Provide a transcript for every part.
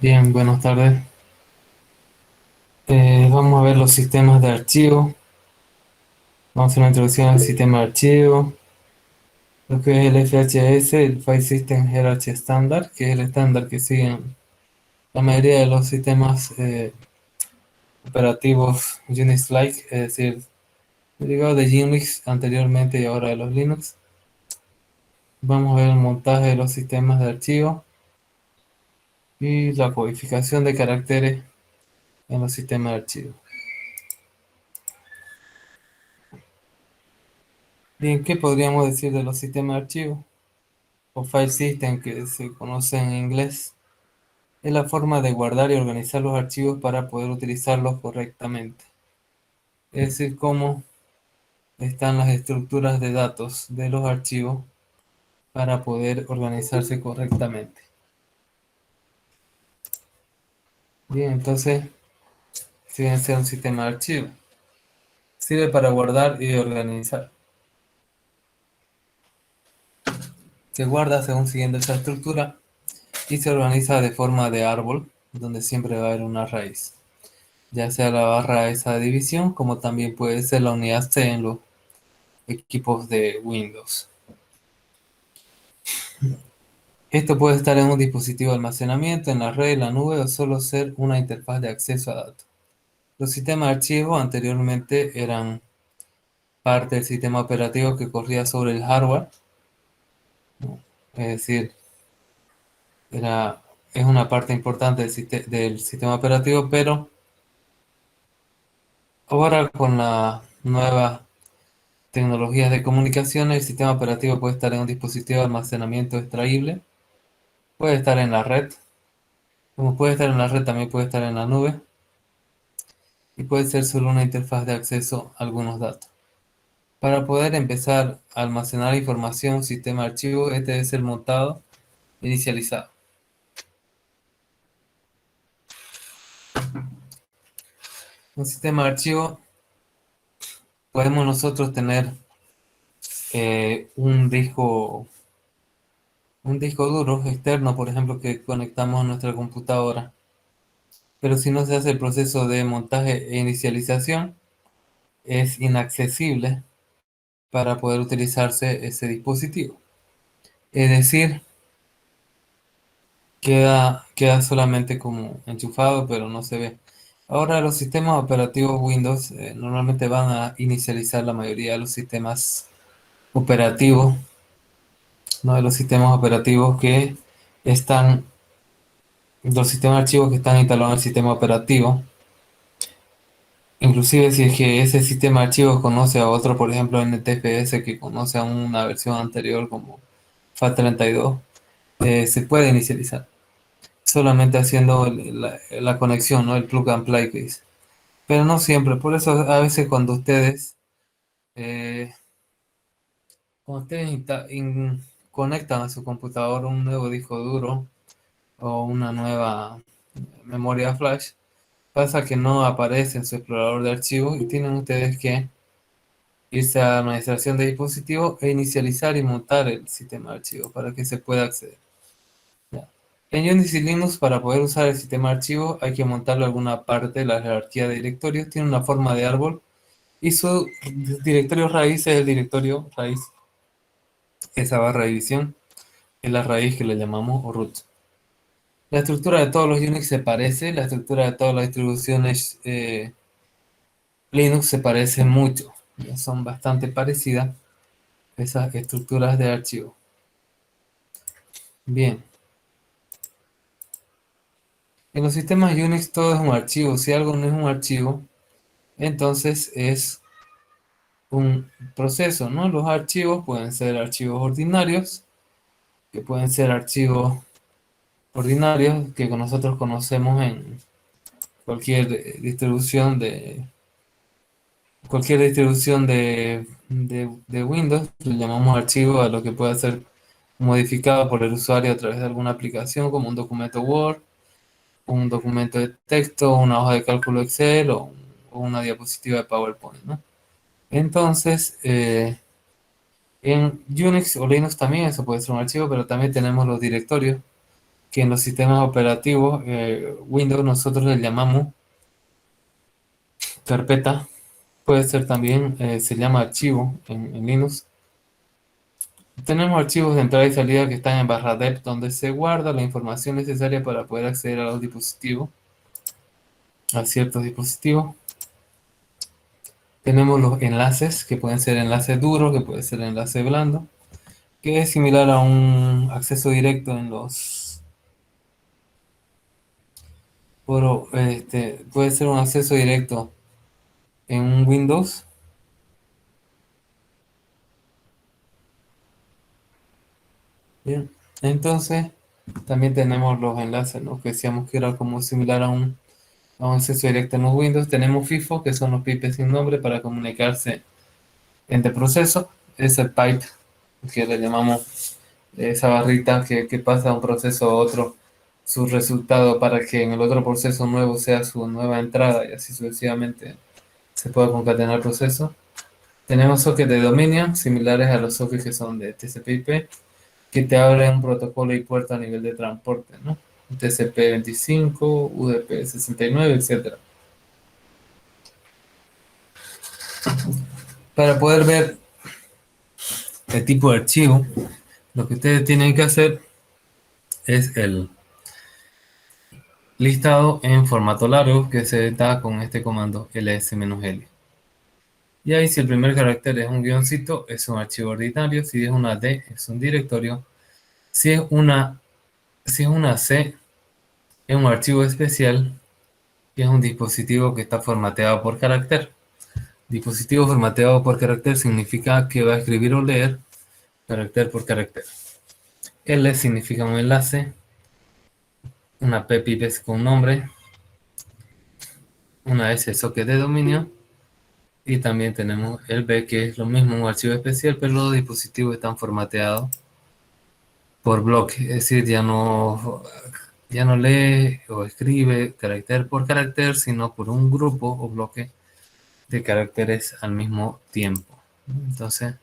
Bien, buenas tardes. Vamos a ver los sistemas de archivo. Vamos a hacer una introducción al sistema de archivo. Lo que es el FHS, el File System Hierarchy Standard, que es el estándar que siguen la mayoría de los sistemas operativos Unix-like, es decir, derivado de Unix anteriormente y ahora de los Linux. Vamos a ver el montaje de los sistemas de archivo y la codificación de caracteres en los sistemas de archivo. Bien, ¿qué podríamos decir de los sistemas de archivo? O file system, que se conoce en inglés, es la forma de guardar y organizar los archivos para poder utilizarlos correctamente. Es decir, cómo están las estructuras de datos de los archivos para poder organizarse correctamente. Bien, entonces, fíjense un sistema de archivos. Sirve para guardar y organizar. Se guarda según siguiendo esa estructura y se organiza de forma de árbol, donde siempre va a haber una raíz, ya sea la barra esa de división, como también puede ser la unidad C en los equipos de Windows. Esto puede estar en un dispositivo de almacenamiento, en la red, en la nube o solo ser una interfaz de acceso a datos. Los sistemas de archivo anteriormente eran parte del sistema operativo que corría sobre el hardware, ¿no? Es decir, era, es una parte importante del sistema operativo, pero ahora con las nuevas tecnologías de comunicación, el sistema operativo puede estar en un dispositivo de almacenamiento extraíble, puede estar en la red. Como puede estar en la red, también puede estar en la nube y puede ser solo una interfaz de acceso a algunos datos. Para poder empezar a almacenar información, un sistema de archivo, este debe ser montado e inicializado. Un sistema de archivo, podemos nosotros tener un disco duro externo, por ejemplo, que conectamos a nuestra computadora. Pero si no se hace el proceso de montaje e inicialización, es inaccesible para poder utilizarse ese dispositivo. Es decir, queda solamente como enchufado, pero no se ve. Ahora los sistemas operativos Windows normalmente van a inicializar la mayoría de los sistemas operativos, no de los sistemas operativos que están, los sistemas de archivos que están instalados en el sistema operativo. Inclusive si es que ese sistema de archivos conoce a otro, por ejemplo NTFS que conoce a una versión anterior como FAT32, se puede inicializar solamente haciendo la conexión, ¿no? El plug and play que dice. Pero no siempre, por eso a veces eh, cuando ustedes conectan a su computador un nuevo disco duro o una nueva memoria flash, pasa que no aparece en su explorador de archivos y tienen ustedes que irse a administración de dispositivos e inicializar y montar el sistema de archivos para que se pueda acceder. Ya. En Unix y Linux, para poder usar el sistema de archivos, hay que montarlo alguna parte de la jerarquía de directorios. Tiene una forma de árbol y su directorio raíz es el directorio raíz, esa barra de división, es la raíz que le llamamos o root. La estructura de todos los Unix se parece, la estructura de todas las distribuciones Linux se parece mucho. Ya son bastante parecidas esas estructuras de archivo. Bien, en los sistemas Unix todo es un archivo. Si algo no es un archivo, entonces es un proceso, ¿no? Los archivos pueden ser archivos ordinarios, que pueden ser archivos ordinarios que nosotros conocemos en cualquier distribución de Windows. Le llamamos archivo a lo que puede ser modificado por el usuario a través de alguna aplicación, como un documento Word, un documento de texto, una hoja de cálculo Excel o una diapositiva de PowerPoint, ¿no? Entonces, en Unix o Linux también eso puede ser un archivo, pero también tenemos los directorios. que en los sistemas operativos Windows nosotros le llamamos carpeta. Puede ser también, se llama archivo en Linux. Tenemos archivos de entrada y salida que están en barra dep, donde se guarda la información necesaria para poder acceder a los dispositivos, a ciertos dispositivos. Tenemos los enlaces, que pueden ser enlaces duros, que puede ser enlace blando, que es similar a un acceso directo en los puede ser un acceso directo en un Windows. Bien, entonces también tenemos los enlaces, ¿no? Que decíamos que era como similar a un acceso directo en los Windows. Tenemos FIFO, que son los pipes sin nombre para comunicarse entre procesos. Es el pipe, que le llamamos esa barrita que pasa de un proceso a otro su resultado para que en el otro proceso nuevo sea su nueva entrada y así sucesivamente se pueda concatenar el proceso. Tenemos sockets de dominio similares a los sockets que son de TCP/IP, que te abren un protocolo y puerta a nivel de transporte, ¿no? TCP/25, UDP/69, etcétera. Para poder ver el tipo de archivo, lo que ustedes tienen que hacer es el listado en formato largo que se da con este comando ls-l. Y ahí si el primer carácter es un guioncito, es un archivo ordinario. Si es una D, es un directorio. Si es una C, es un archivo especial, que es un dispositivo que está formateado por carácter. Dispositivo formateado por carácter significa que va a escribir o leer carácter por carácter. L significa un enlace, una P pipes con nombre, una S socket de dominio, y también tenemos el B, que es lo mismo, un archivo especial, pero los dispositivos están formateados por bloque, es decir, ya no lee o escribe carácter por carácter, sino por un grupo o bloque de caracteres al mismo tiempo. Entonces,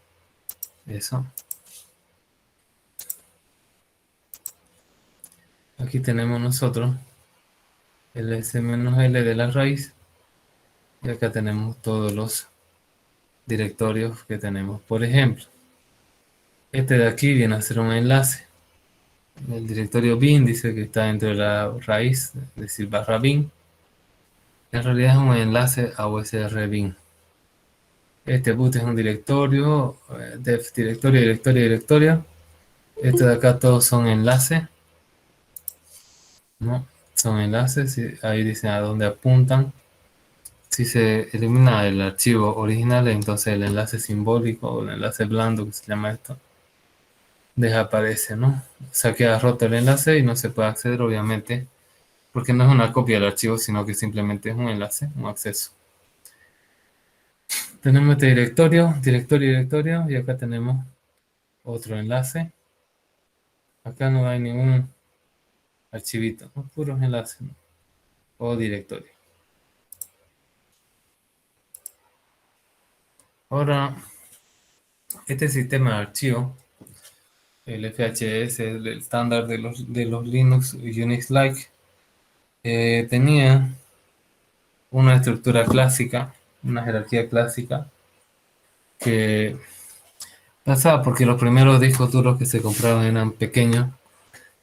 eso. Aquí tenemos nosotros el S-L de la raíz, y acá tenemos todos los directorios que tenemos. Por ejemplo, este de aquí viene a ser un enlace. El directorio bin dice que está dentro de la raíz, es decir, barra bin. En realidad es un enlace a USR bin. Este boot es un directorio, def directorio, directorio, directorio. Estos de acá todos son enlaces, ¿no? Son enlaces, y ahí dicen a dónde apuntan. Si se elimina el archivo original, entonces el enlace simbólico o el enlace blando, que se llama esto, desaparece, ¿no? O sea, queda roto el enlace y no se puede acceder, obviamente, porque no es una copia del archivo, sino que simplemente es un enlace, un acceso. Tenemos este directorio, directorio, directorio, y acá tenemos otro enlace. Acá no hay ningún archivito, ¿no? Puros enlaces, ¿no? O directorio. Ahora, este sistema de archivo, el FHS, el estándar de los Linux Unix-like, tenía una estructura clásica, una jerarquía clásica, que pasaba porque los primeros discos duros que se compraban eran pequeños.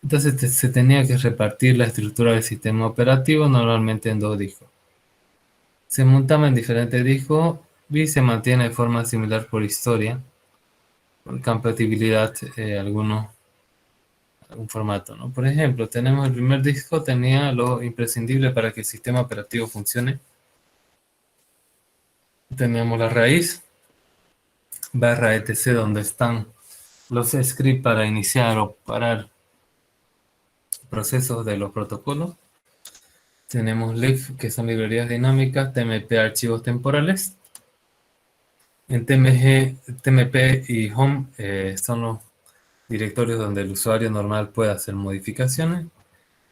Entonces se tenía que repartir la estructura del sistema operativo normalmente en dos discos. Se montaba en diferentes discos y se mantiene de forma similar por historia, por compatibilidad, algún formato, ¿no? Por ejemplo, tenemos el primer disco, tenía lo imprescindible para que el sistema operativo funcione. Teníamos la raíz, barra etc, donde están los scripts para iniciar o parar procesos de los protocolos. Tenemos lib, que son librerías dinámicas, tmp, archivos temporales. En tmp y home son los directorios donde el usuario normal puede hacer modificaciones.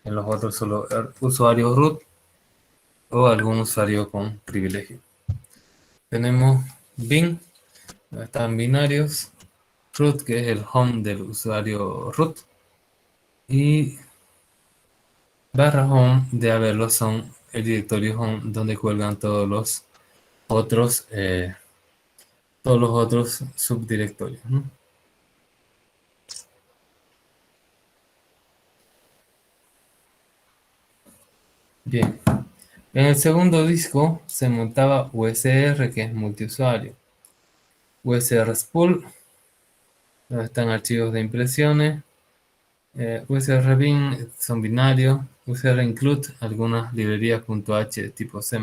En los otros solo usuario root o algún usuario con privilegio. Tenemos bin, donde están binarios, root, que es el home del usuario root, y Barra home de haberlo son el directorio home donde cuelgan otros, eh, todos los otros subdirectorios, ¿no? Bien. En el segundo disco se montaba USR, que es multiusuario. USR Spool, donde están archivos de impresiones. USR Bin son binarios. USR Include, algunas librerías .h de tipo C++.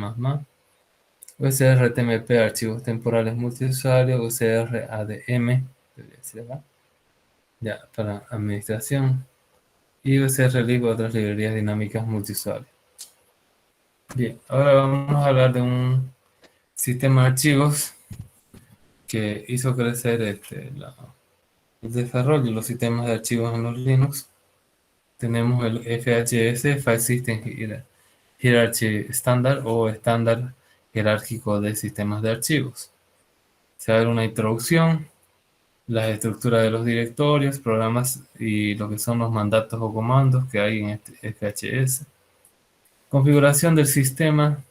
USR TMP, archivos temporales multiusuario. USR ADM, debería ser acá, ya, para administración. Y USR Lib, otras librerías dinámicas multiusuario. Bien, ahora vamos a hablar de un sistema de archivos que hizo crecer el desarrollo de los sistemas de archivos en los Linux. Tenemos el FHS, File System Hierarchy Standard o estándar jerárquico de sistemas de archivos. Se abre una introducción, las estructuras de los directorios, programas y lo que son los mandatos o comandos que hay en este FHS. Configuración del sistema,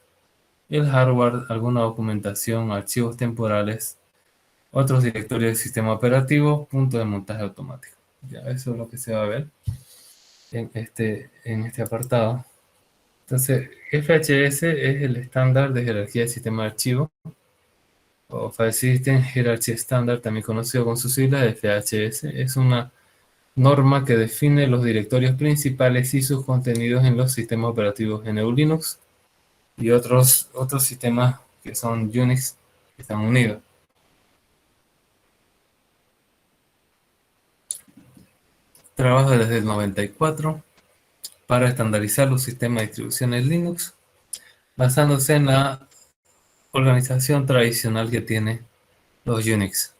el hardware, alguna documentación, archivos temporales, otros directorios del sistema operativo, punto de montaje automático. Ya, eso es lo que se va a ver en este apartado. Entonces, FHS es el estándar de jerarquía de sistema de archivo, o File System Hierarchy Standard, también conocido con su sigla de FHS. Es una norma que define los directorios principales y sus contenidos en los sistemas operativos GNU Linux y otros sistemas que son Unix que están unidos. Trabaja desde el 94 para estandarizar los sistemas de distribuciones Linux, basándose en la organización tradicional que tiene los Unix.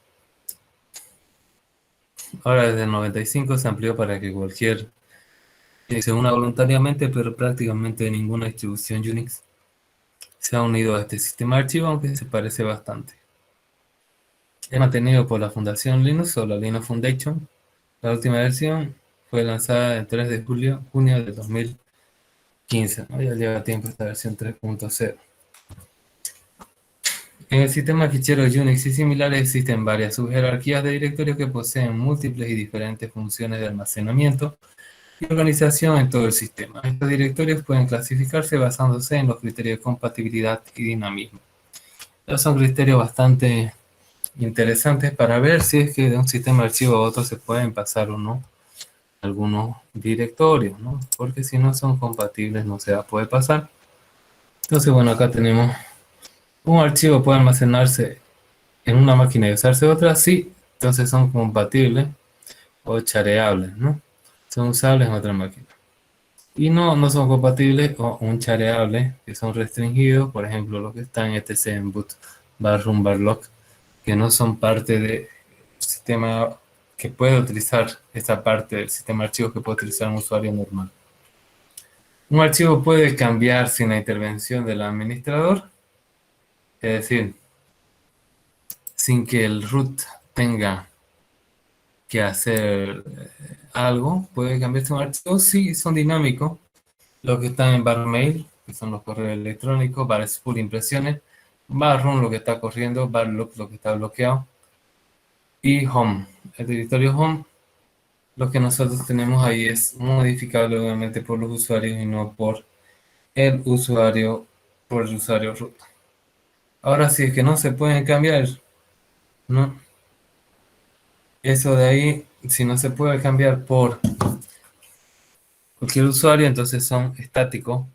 Ahora desde el 95 se amplió para que cualquier se una voluntariamente, pero prácticamente ninguna distribución Unix se ha unido a este sistema de archivo, aunque se parece bastante. Es mantenido por la Fundación Linux o la Linux Foundation. La última versión fue lanzada el 3 de junio de 2015. ¿No? Ya lleva tiempo esta versión 3.0. En el sistema de ficheros Unix y similares existen varias subjerarquías de directorios que poseen múltiples y diferentes funciones de almacenamiento y organización en todo el sistema. Estos directorios pueden clasificarse basándose en los criterios de compatibilidad y dinamismo. Estos son criterios bastante interesantes para ver si es que de un sistema de archivo a otro se pueden pasar o no algunos directorios, ¿no? Porque si no son compatibles no se va a poder pasar. Entonces, bueno, acá tenemos un archivo puede almacenarse en una máquina y usarse en otra, sí, entonces son compatibles o chareables, ¿no? Son usables en otra máquina. Y no son compatibles o un chareable, que son restringidos, por ejemplo, los que están en etc en boot, barroom, barlock, que no son parte del sistema que puede utilizar esta parte del sistema de archivos que puede utilizar un usuario normal. Un archivo puede cambiar sin la intervención del administrador, es decir, sin que el root tenga que hacer algo, puede cambiarse un archivo. Sí, son dinámicos. Los que están en barmail, que son los correos electrónicos, barspool impresiones, barroom lo que está corriendo, barlock lo que está bloqueado, y home, el directorio home. Lo que nosotros tenemos ahí es modificable obviamente por los usuarios y no por el usuario root. Ahora sí es que no se pueden cambiar, ¿no? Eso de ahí, si no se puede cambiar por cualquier usuario, entonces son estáticos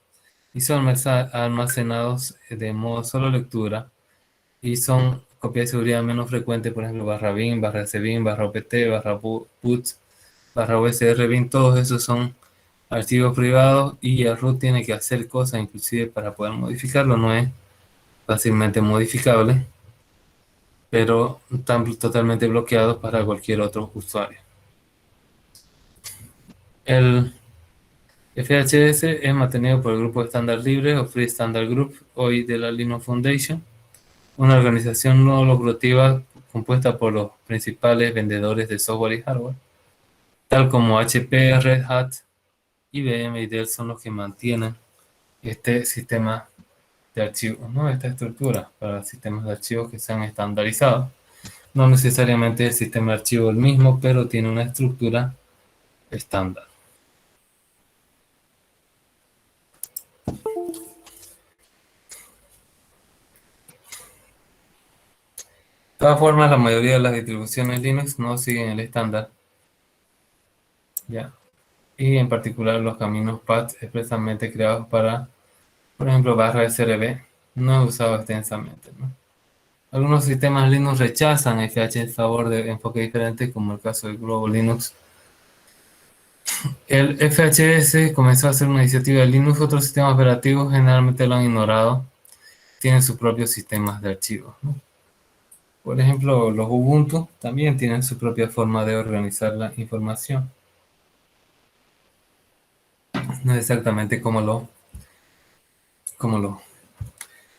y son almacenados de modo solo lectura y son copias de seguridad menos frecuentes, por ejemplo, barra bin, barra sbin, barra opt, barra boot, barra usr bin, todos esos son archivos privados y el root tiene que hacer cosas inclusive para poder modificarlo, no es fácilmente modificable, pero están totalmente bloqueados para cualquier otro usuario. El FHS es mantenido por el Grupo de Estándar Libre o Free Standard Group, hoy de la Linux Foundation, una organización no lucrativa compuesta por los principales vendedores de software y hardware, tal como HP, Red Hat, IBM y Dell son los que mantienen este sistema de archivos, ¿no? Esta estructura para sistemas de archivos que sean estandarizados. No necesariamente el sistema de archivo es el mismo, pero tiene una estructura estándar. De todas formas, la mayoría de las distribuciones Linux no siguen el estándar, ¿ya? Y en particular los caminos PATH expresamente creados para, por ejemplo, barra SRB, no es usado extensamente, ¿no? Algunos sistemas Linux rechazan FH en favor de enfoques diferentes, como el caso de Global Linux. El FHS comenzó a ser una iniciativa de Linux, otros sistemas operativos generalmente lo han ignorado, tienen sus propios sistemas de archivos, ¿no? Por ejemplo, los Ubuntu también tienen su propia forma de organizar la información. No es exactamente como los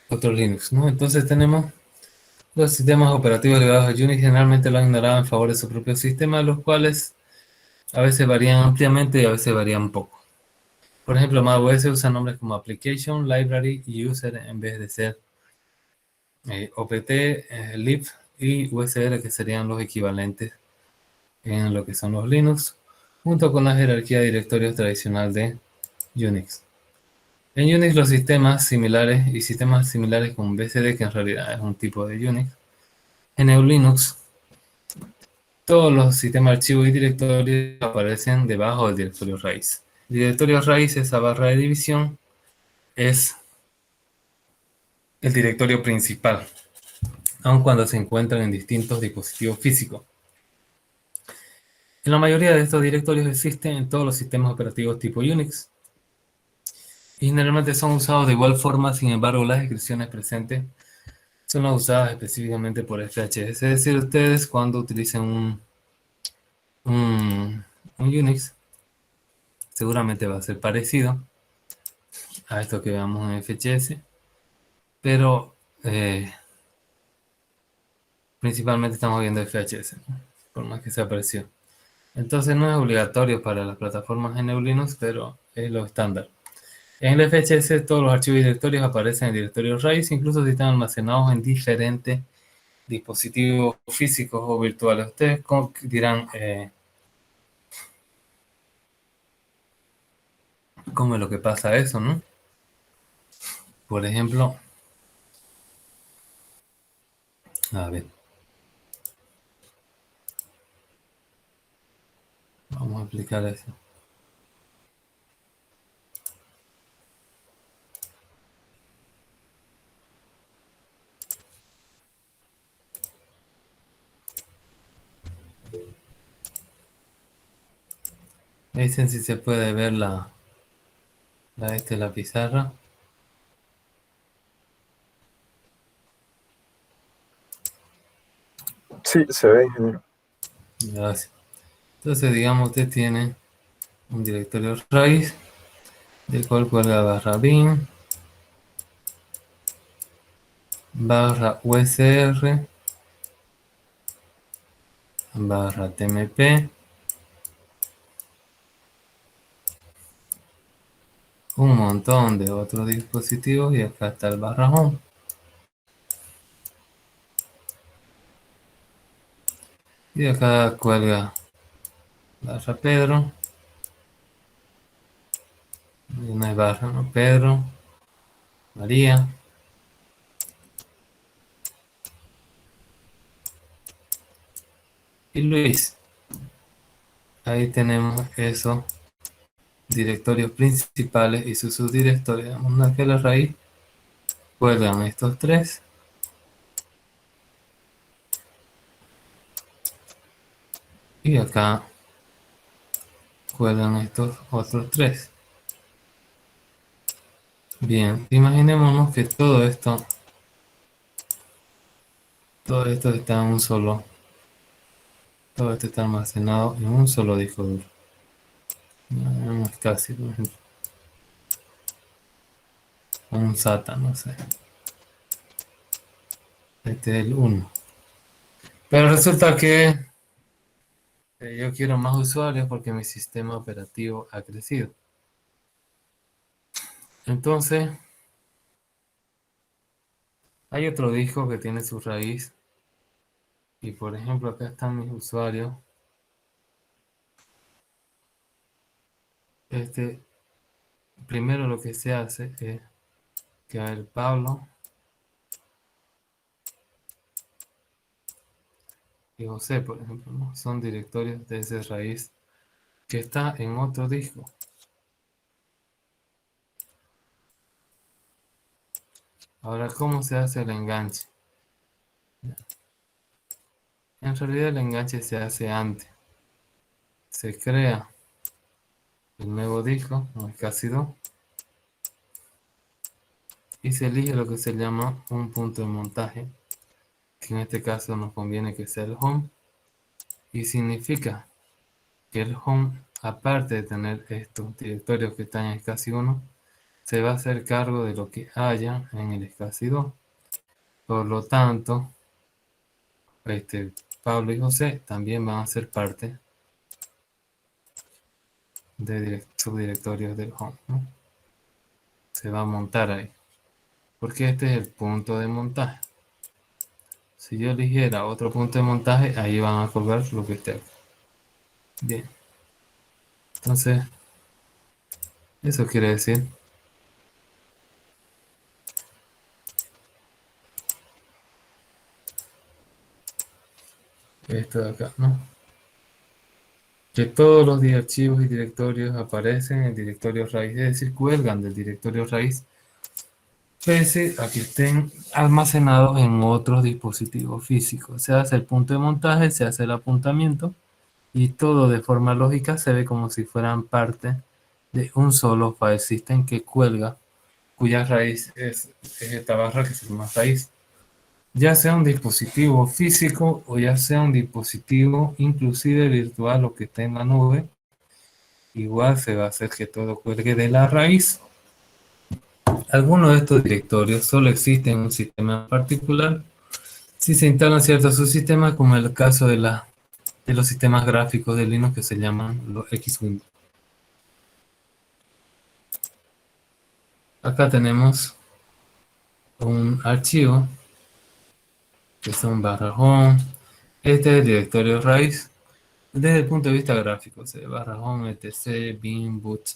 otros Linux, ¿no? Entonces tenemos los sistemas operativos ligados a Unix generalmente lo han ignorado en favor de su propio sistema, los cuales a veces varían ampliamente y a veces varían poco. Por ejemplo, macOS usa nombres como Application, Library y User en vez de ser OPT, lib y USR, que serían los equivalentes en lo que son los Linux, junto con la jerarquía de directorios tradicional de Unix. En Unix los sistemas similares y sistemas similares con BCD, que en realidad es un tipo de Unix. En EULinux, todos los sistemas de archivos y directorios aparecen debajo del directorio raíz. El directorio raíz, esa barra de división, es el directorio principal, aun cuando se encuentran en distintos dispositivos físicos. En la mayoría de estos directorios existen en todos los sistemas operativos tipo Unix y generalmente son usados de igual forma. Sin embargo, las descripciones presentes son las usadas específicamente por FHS. Es decir, ustedes cuando utilicen un Unix, seguramente va a ser parecido a esto que veamos en FHS, pero principalmente estamos viendo FHS, ¿no? Por más que sea parecido. Entonces no es obligatorio para las plataformas GNU Linux, pero es lo estándar. En el FHS todos los archivos y directorios aparecen en el directorio raíz, incluso si están almacenados en diferentes dispositivos físicos o virtuales. Ustedes dirán, ¿cómo es lo que pasa eso, no? Por ejemplo, a ver, vamos a explicar eso. Me dicen si se puede ver la pizarra. Sí, se ve, ingeniero. Gracias. Entonces, digamos, usted tiene un directorio raíz, del cual cuelga barra bin, barra usr, barra tmp, un montón de otros dispositivos y acá está el barra home. Y acá cuelga barra Pedro, no hay barra, ¿no? Pedro, María, y Luis. Ahí tenemos esos directorios principales y sus subdirectorios. Damos que la raíz cuelgan estos tres. Y acá cuelgan estos otros tres. Bien, imaginémonos que todo esto está en un solo, todo esto está almacenado en un solo disco duro. No es casi, por ejemplo, un SATA, no sé. Este es el 1. Pero resulta que yo quiero más usuarios porque mi sistema operativo ha crecido. Entonces, hay otro disco que tiene su raíz. Y por ejemplo, acá están mis usuarios. Primero lo que se hace es que el Pablo y José, por ejemplo, ¿no? Son directorios de esa raíz que está en otro disco. Ahora, ¿cómo se hace el enganche? En realidad el enganche se hace antes. Se crea el nuevo disco, o el casi 2, y se elige lo que se llama un punto de montaje, que en este caso nos conviene que sea el home, y significa que el home, aparte de tener estos directorios que están en SCSI 1, se va a hacer cargo de lo que haya en el SCSI 2. Por lo tanto, Pablo y José también van a ser parte de subdirectorios del home, ¿no? Se va a montar ahí, porque este es el punto de montaje. Si yo eligiera otro punto de montaje, ahí van a colgar lo que esté aquí. Bien, entonces, eso quiere decir esto de acá, ¿no? Que todos los archivos y directorios aparecen en el directorio raíz, es decir, cuelgan del directorio raíz, pese a que estén almacenados en otros dispositivos físicos. Se hace el punto de montaje, se hace el apuntamiento y todo de forma lógica se ve como si fueran parte de un solo file system que cuelga, cuya raíz es esta barra que se llama raíz. Ya sea un dispositivo físico o ya sea un dispositivo inclusive virtual o que esté en la nube, igual se va a hacer que todo cuelgue de la raíz. Algunos de estos directorios solo existen en un sistema particular si se instalan ciertos subsistemas, como el caso de los sistemas gráficos de Linux que se llaman los X-Windows. Acá tenemos un archivo que son /home. Este es el directorio raíz desde el punto de vista gráfico. /home, etc, bin, boot,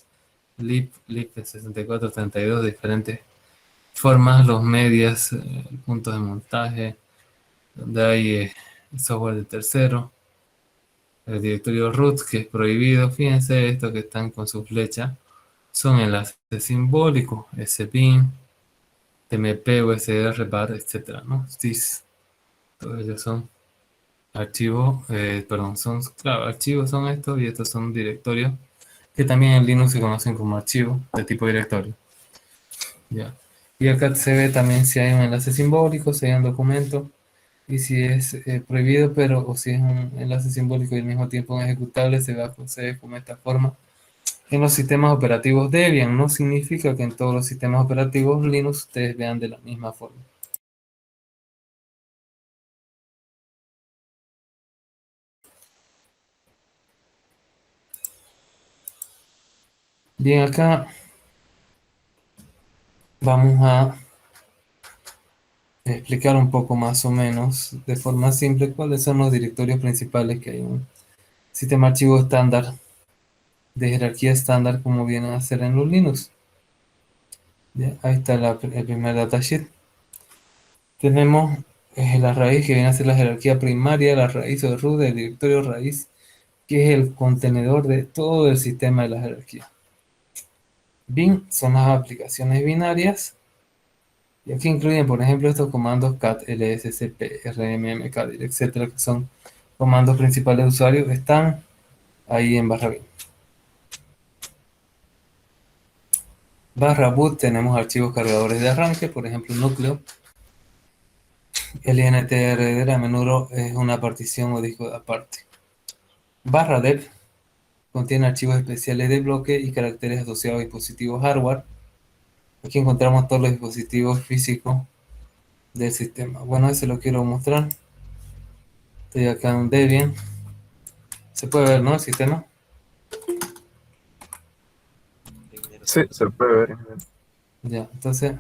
lib, lib6432, diferentes formas, los medias, puntos de montaje, donde hay software de tercero, el directorio root, que es prohibido. Fíjense, estos que están con su flecha son enlaces simbólicos, sbin, tmp, usr, bar, etc., ¿no? Sys, todos ellos son archivos, claro, archivos son estos y estos son directorios que también en Linux se conocen como archivos de tipo directorio. Ya. Y acá se ve también si hay un enlace simbólico, si hay un documento, y si es prohibido, pero o si es un enlace simbólico y al mismo tiempo un ejecutable, se ve como esta forma. En los sistemas operativos Debian no significa que en todos los sistemas operativos Linux ustedes vean de la misma forma. Bien, acá vamos a explicar un poco más o menos de forma simple cuáles son los directorios principales que hay en un sistema archivo estándar de jerarquía estándar como vienen a ser en los Linux. Ya, ahí está el primer datasheet. Tenemos la raíz que viene a ser la jerarquía primaria, la raíz o root del directorio raíz, que es el contenedor de todo el sistema de la jerarquía. Bin son las aplicaciones binarias, y aquí incluyen, por ejemplo, estos comandos cat, lscp, rmmkdir, etcétera, que son comandos principales de usuario, están ahí en /bin. /boot tenemos archivos cargadores de arranque, por ejemplo, núcleo. El intrd a menudo es una partición o disco aparte. /dev contiene archivos especiales de bloque y caracteres asociados a dispositivos hardware. Aquí encontramos todos los dispositivos físicos del sistema. Bueno, ese lo quiero mostrar. Estoy acá en Debian. Se puede ver, ¿no? El sistema. Sí, se puede ver. Ya, entonces,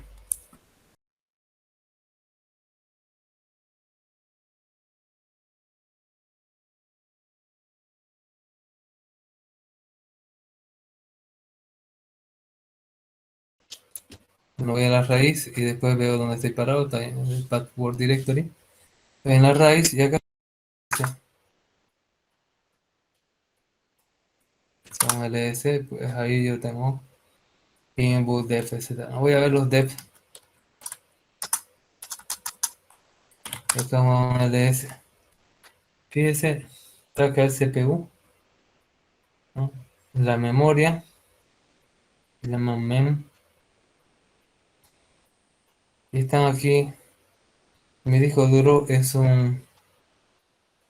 bueno, voy a la raíz y después veo dónde estoy parado, está en el Password Directory. Estoy en la raíz y acá son ls, pues ahí yo tengo input def, etc. No voy a ver los def, acá vamos a ls. Fíjese, está acá el CPU, ¿no? La memoria, la llaman mem, y están aquí. Mi disco duro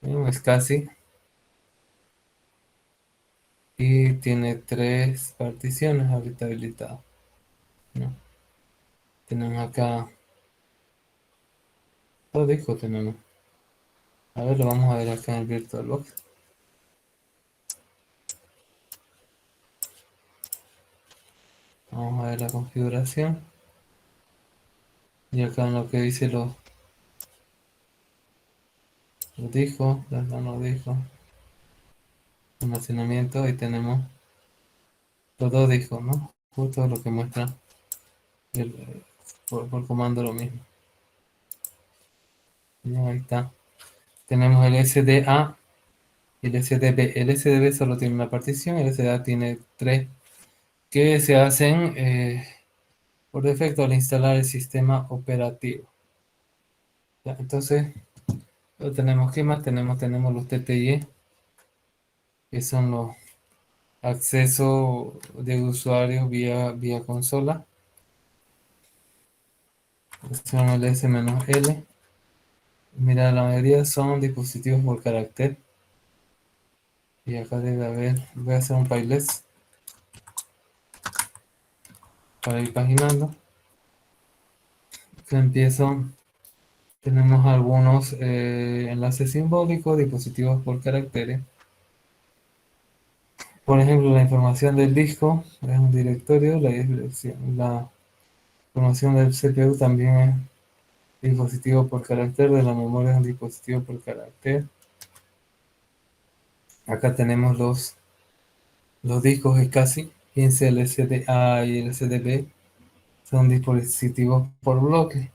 un SCSI y tiene tres particiones ahorita habilitadas, ¿no? Tenemos acá dos discos tenemos. A ver, lo vamos a ver acá en el VirtualBox. Vamos a ver la configuración. Y acá en lo que dice los discos, los discos, almacenamiento, ahí tenemos los dos discos, ¿no? Justo lo que muestra por comando lo mismo. Y ahí está. Tenemos el SDA y el SDB. El SDB solo tiene una partición, el SDA tiene tres que se hacen por defecto al instalar el sistema operativo. Ya, entonces, lo tenemos. ¿Qué más tenemos? Tenemos los TTY, que son los accesos de usuarios vía consola. Son el S-L. Mira, la mayoría son dispositivos por carácter. Y acá debe haber, voy a hacer un playlist para ir paginando. Que empiezo, tenemos algunos enlaces simbólicos, dispositivos por caracteres. Por ejemplo, la información del disco es un directorio, la información del CPU también es dispositivo por carácter, de la memoria es un dispositivo por carácter. Acá tenemos los discos SCSI, 15 el SDA y el SDB, son dispositivos por bloque,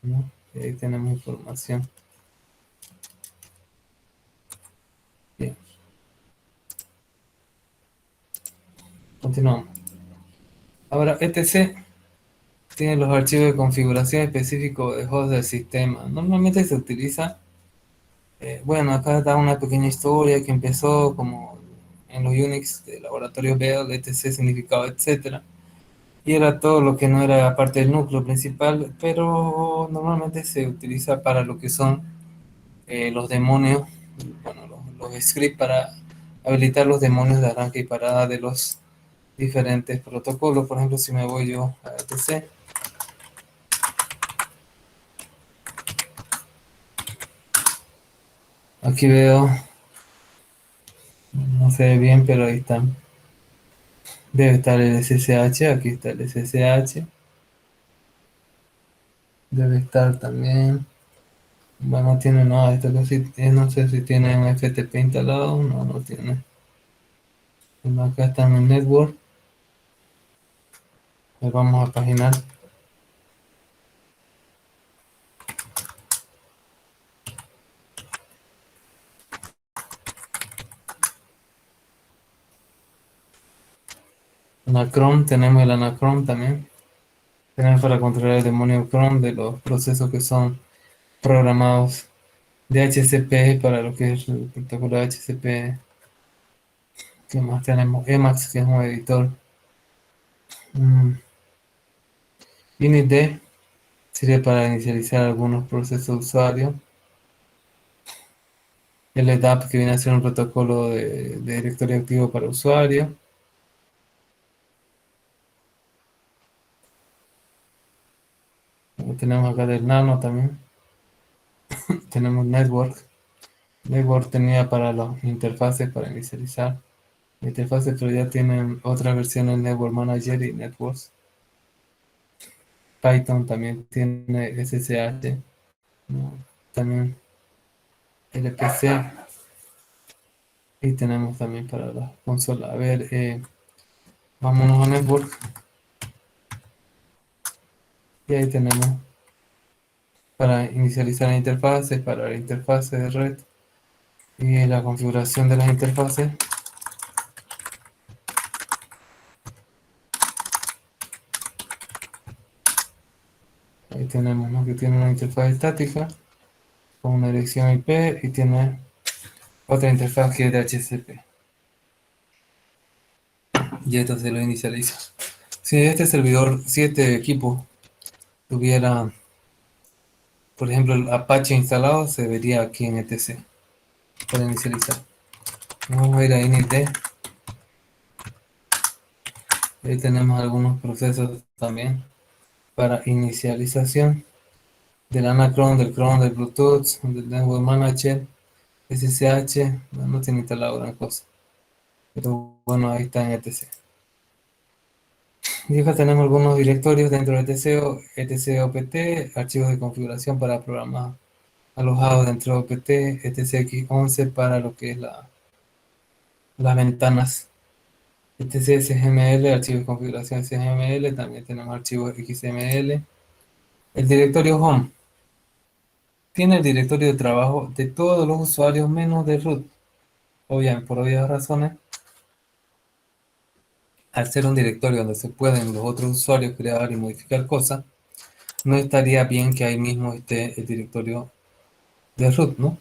¿no? Y ahí tenemos información. Bien, continuamos. Ahora, etc. tiene los archivos de configuración específicos de host del sistema. Normalmente se utiliza, bueno, acá da una pequeña historia que empezó como en los Unix de laboratorio Bell, etc. significado, etcétera. Y era todo lo que no era parte del núcleo principal, pero normalmente se utiliza para lo que son los demonios, bueno, los scripts para habilitar los demonios de arranque y parada de los diferentes protocolos. Por ejemplo, si me voy yo a etc, aquí veo, no se ve bien, pero ahí están. Debe estar el SSH, aquí está el SSH. Debe estar también. Bueno, no tiene nada de esto, no sé si tiene un FTP instalado, no, no tiene. Bueno, acá están en network. Le vamos a paginar. Anacron, tenemos el Anacron también. Tenemos para controlar el demonio Cron de los procesos que son programados DHCP para lo que es el protocolo DHCP. ¿Qué más tenemos? Emacs, que es un editor. Mm, initd sirve para inicializar algunos procesos de usuario. LDAP, que viene a ser un protocolo de directorio activo para usuario. Tenemos acá del Nano también. Tenemos Network. Network tenía para las interfaces para inicializar interfaces, pero ya tienen otras versiones Network Manager y Networks. Python también tiene SSH, ¿no? También LPC, y tenemos también para la consola. A ver, vámonos a Network, y ahí tenemos para inicializar la interfase, para la interfase de red y la configuración de las interfaces. Ahí tenemos, ¿no?, que tiene una interfaz estática con una dirección IP y tiene otra interfaz que es de DHCP. Y esto se lo inicializa. Si este servidor, si este equipo tuviera, por ejemplo, el Apache instalado, se vería aquí en etc para inicializar. Vamos a ir a init. Ahí tenemos algunos procesos también para inicialización del Anacron, del Cron, del Bluetooth, del Network Manager, SSH. No tiene instalado gran cosa, pero bueno, ahí está en etc. Y acá tenemos algunos directorios dentro de etc opt, archivos de configuración para programas alojados dentro de opt, etcx11 para lo que es las ventanas, etc SGML, archivos de configuración SGML, también tenemos archivos XML. El directorio home tiene el directorio de trabajo de todos los usuarios menos de root. Obviamente, por obvias razones, al ser un directorio donde se pueden los otros usuarios crear y modificar cosas, no estaría bien que ahí mismo esté el directorio de root, ¿no?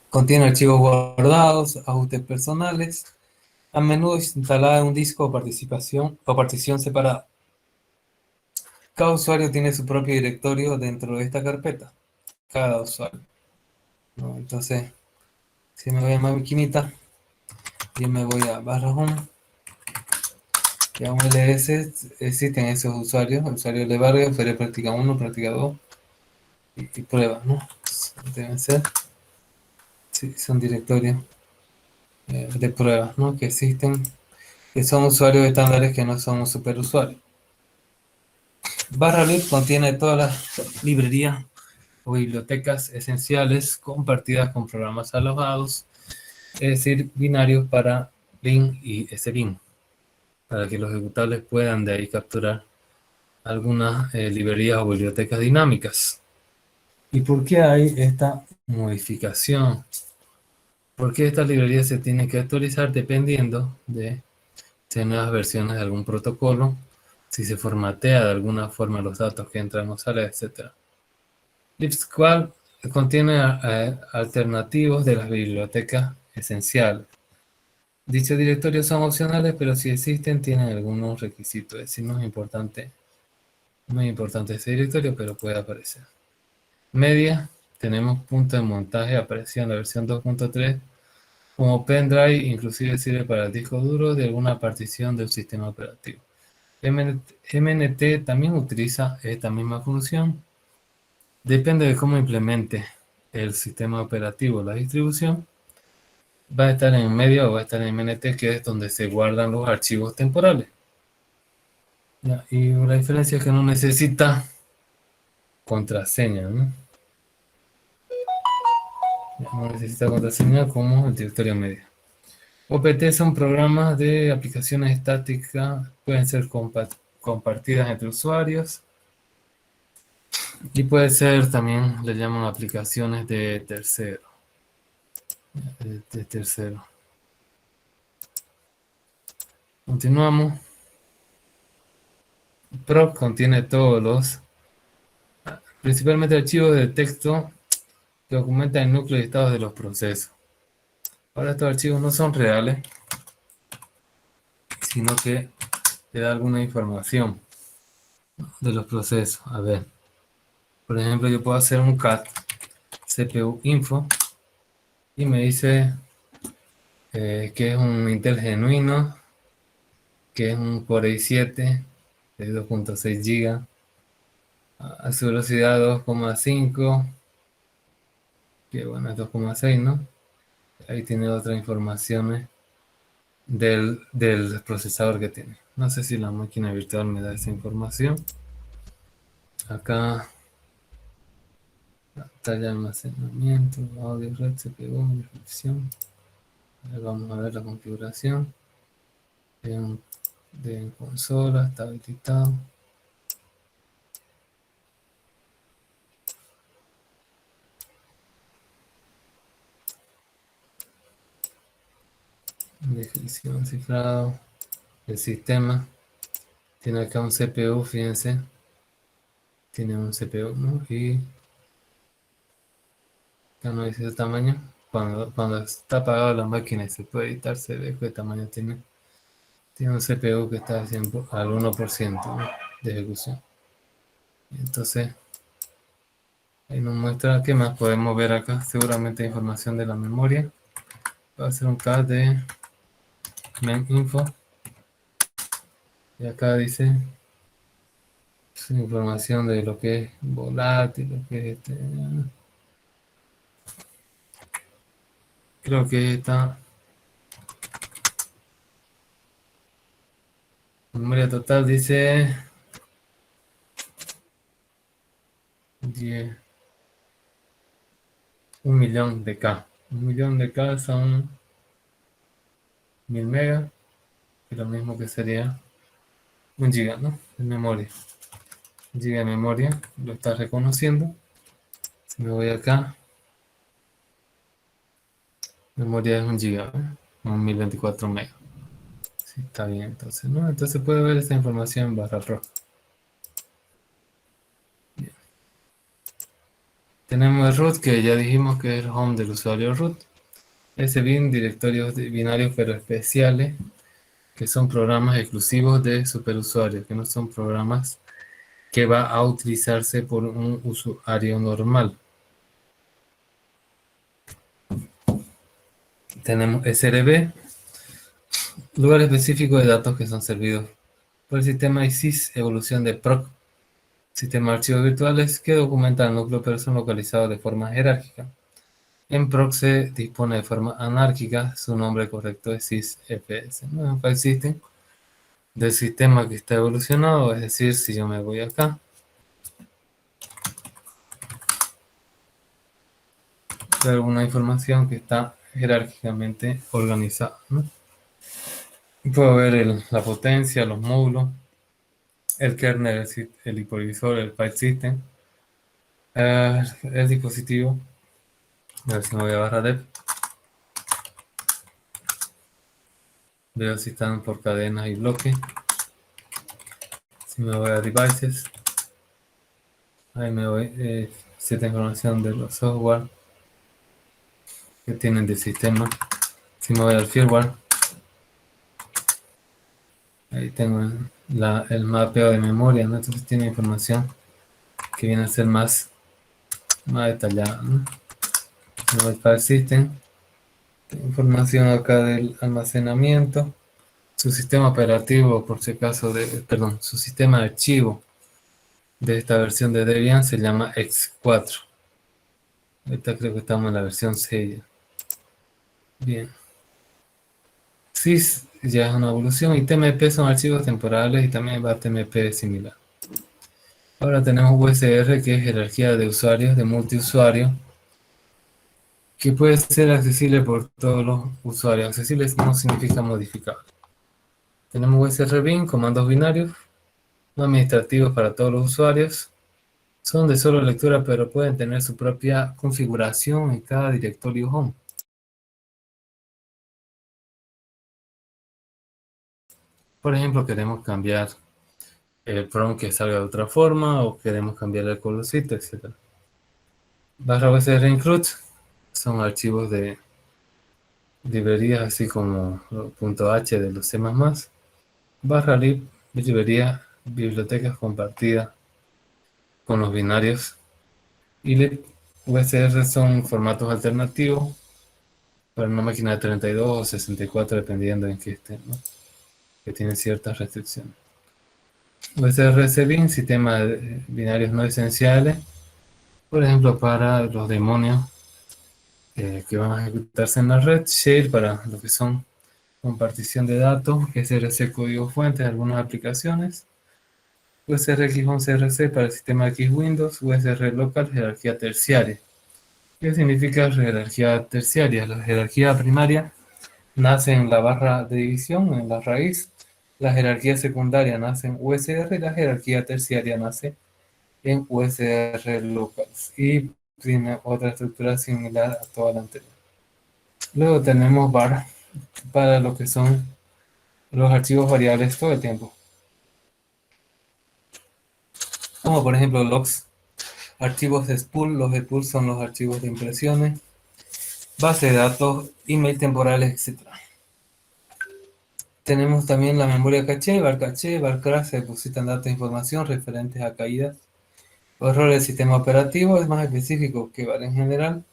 Contiene archivos guardados, ajustes personales, a menudo instalada en un disco o partición separada. Cada usuario tiene su propio directorio dentro de esta carpeta. Cada usuario, ¿no? Entonces, si me voy a maquinita y me voy a barra home y a un ls, existen esos usuarios, usuarios de barrio, usuario práctica 1, práctica 2 y pruebas, ¿no? Deben ser, sí, son directorios de pruebas, ¿no?, que existen, que son usuarios estándares que no son un superusuario. Barra lib contiene todas las librerías o bibliotecas esenciales compartidas con programas alojados, es decir, binarios para bin y sbin, para que los ejecutables puedan de ahí capturar algunas librerías o bibliotecas dinámicas. ¿Y por qué hay esta modificación? Porque esta librería se tiene que actualizar dependiendo de si hay nuevas versiones de algún protocolo, si se formatea de alguna forma los datos que entran o salen, etc. libsqual contiene alternativos de las bibliotecas esenciales. Dichos directorios son opcionales, pero si existen, tienen algunos requisitos. Es decir, no es importante, muy importante ese directorio, pero puede aparecer. Media, tenemos punto de montaje, apareció en la versión 2.3. Como pendrive, inclusive sirve para el disco duro de alguna partición del sistema operativo. MNT también utiliza esta misma función. Depende de cómo implemente el sistema operativo la distribución. Va a estar en medio o va a estar en MNT, que es donde se guardan los archivos temporales. Ya, y la diferencia es que no necesita contraseña, ¿no? Ya, no necesita contraseña como el directorio medio. OPT son programas de aplicaciones estáticas, pueden ser compartidas entre usuarios y puede ser también, le llaman aplicaciones de tercero. De tercero. Continuamos. Proc contiene todos los, principalmente archivos de texto que documentan el núcleo y estados de los procesos. Ahora estos archivos no son reales, sino que te da alguna información de los procesos. A ver, por ejemplo, yo puedo hacer un cat CPU info y me dice que es un Intel genuino, que es un Core i7 de 2.6 GB, a su velocidad 2,5, que bueno, es 2,6, ¿no? Ahí tiene otras informaciones del procesador que tiene. No sé si la máquina virtual me da esa información. Acá, talla de almacenamiento, audio, red, CPU, reflexión. Vamos a ver la configuración de consola, está habilitado. Definición, cifrado, el sistema. Tiene acá un CPU, fíjense. Tiene un CPU, ¿no? Y acá no dice el tamaño. Cuando está apagada la máquina y se puede editar, se ve qué tamaño tiene. Tiene un CPU que está al 1%, ¿no?, de ejecución. Entonces, ahí nos muestra qué más podemos ver acá. Seguramente información de la memoria. Va a ser un cache de meminfo. Y acá dice información de lo que es volátil, lo que es creo que esta memoria total dice 10, 1.000.000 de K. 1.000.000 de K son 1000 megas, que es lo mismo que sería 1 giga, ¿no?, de memoria. 1 giga de memoria, lo está reconociendo. Si me voy acá, memoria es 1 giga, ¿eh? 1024 megas. Sí, está bien, entonces, ¿no? Entonces puede ver esta información en barra pro. Bien. Tenemos el root, que ya dijimos que es el home del usuario root. Ese bin, directorios binarios pero especiales, que son programas exclusivos de superusuarios, que no son programas que va a utilizarse por un usuario normal. Tenemos SRB, lugar específico de datos que son servidos por el sistema ISIS, evolución de PROC, sistema de archivos virtuales que documenta el núcleo pero son localizados de forma jerárquica. En PROC se dispone de forma anárquica, su nombre correcto es sysfs. No es un file system del sistema que está evolucionado, es decir, si yo me voy acá, ver una información que está jerárquicamente organizada, ¿no? Puedo ver la potencia, los módulos, el kernel, el hipervisor, el file system, el dispositivo. A ver si me voy a barra dev. Veo si están por cadenas y bloques. Si me voy a devices, ahí me voy cierta información de los software que tienen del sistema. Si me voy al firmware, ahí tengo el mapeo de memoria, ¿no? Entonces tiene información que viene a ser más detallada, ¿no? Si me voy para el system, tengo información acá del almacenamiento, su sistema operativo, por si acaso, perdón, su sistema de archivo de esta versión de Debian se llama X4. Ahorita creo que estamos en la versión 6. Bien. Sys ya es una evolución y TMP son archivos temporales y también va TMP similar. Ahora tenemos USR, que es jerarquía de usuarios, de multiusuario, que puede ser accesible por todos los usuarios. Accesible no significa modificable. Tenemos USR bin, comandos binarios, no administrativos para todos los usuarios. Son de solo lectura, pero pueden tener su propia configuración en cada directorio home. Por ejemplo, queremos cambiar el prompt que salga de otra forma o queremos cambiar el colorcito, etc. Barra USR include son archivos de librerías así como .h de los C++. Barra lib, librería, bibliotecas compartidas con los binarios. Y lib, USR son formatos alternativos para una máquina de 32 o 64 dependiendo en qué estén, ¿no?, que tienen ciertas restricciones. USR-Cbin, sistemas binarios no esenciales, por ejemplo para los demonios que van a ejecutarse en la red. Share para lo que son compartición de datos, SRC código fuente de algunas aplicaciones, USRX11RC para el sistema X Windows, USR local, jerarquía terciaria. ¿Qué significa jerarquía terciaria? La jerarquía primaria nace en la barra de división, en la raíz. La jerarquía secundaria nace en USR y la jerarquía terciaria nace en USR locals. Y tiene otra estructura similar a toda la anterior. Luego tenemos var para lo que son los archivos variables todo el tiempo. Como por ejemplo logs, archivos de spool. Los spool son los archivos de impresiones, base de datos, email temporales, etc. Tenemos también la memoria caché, var crash, se depositan datos e información referentes a caídas o errores del sistema operativo, es más específico que var en general.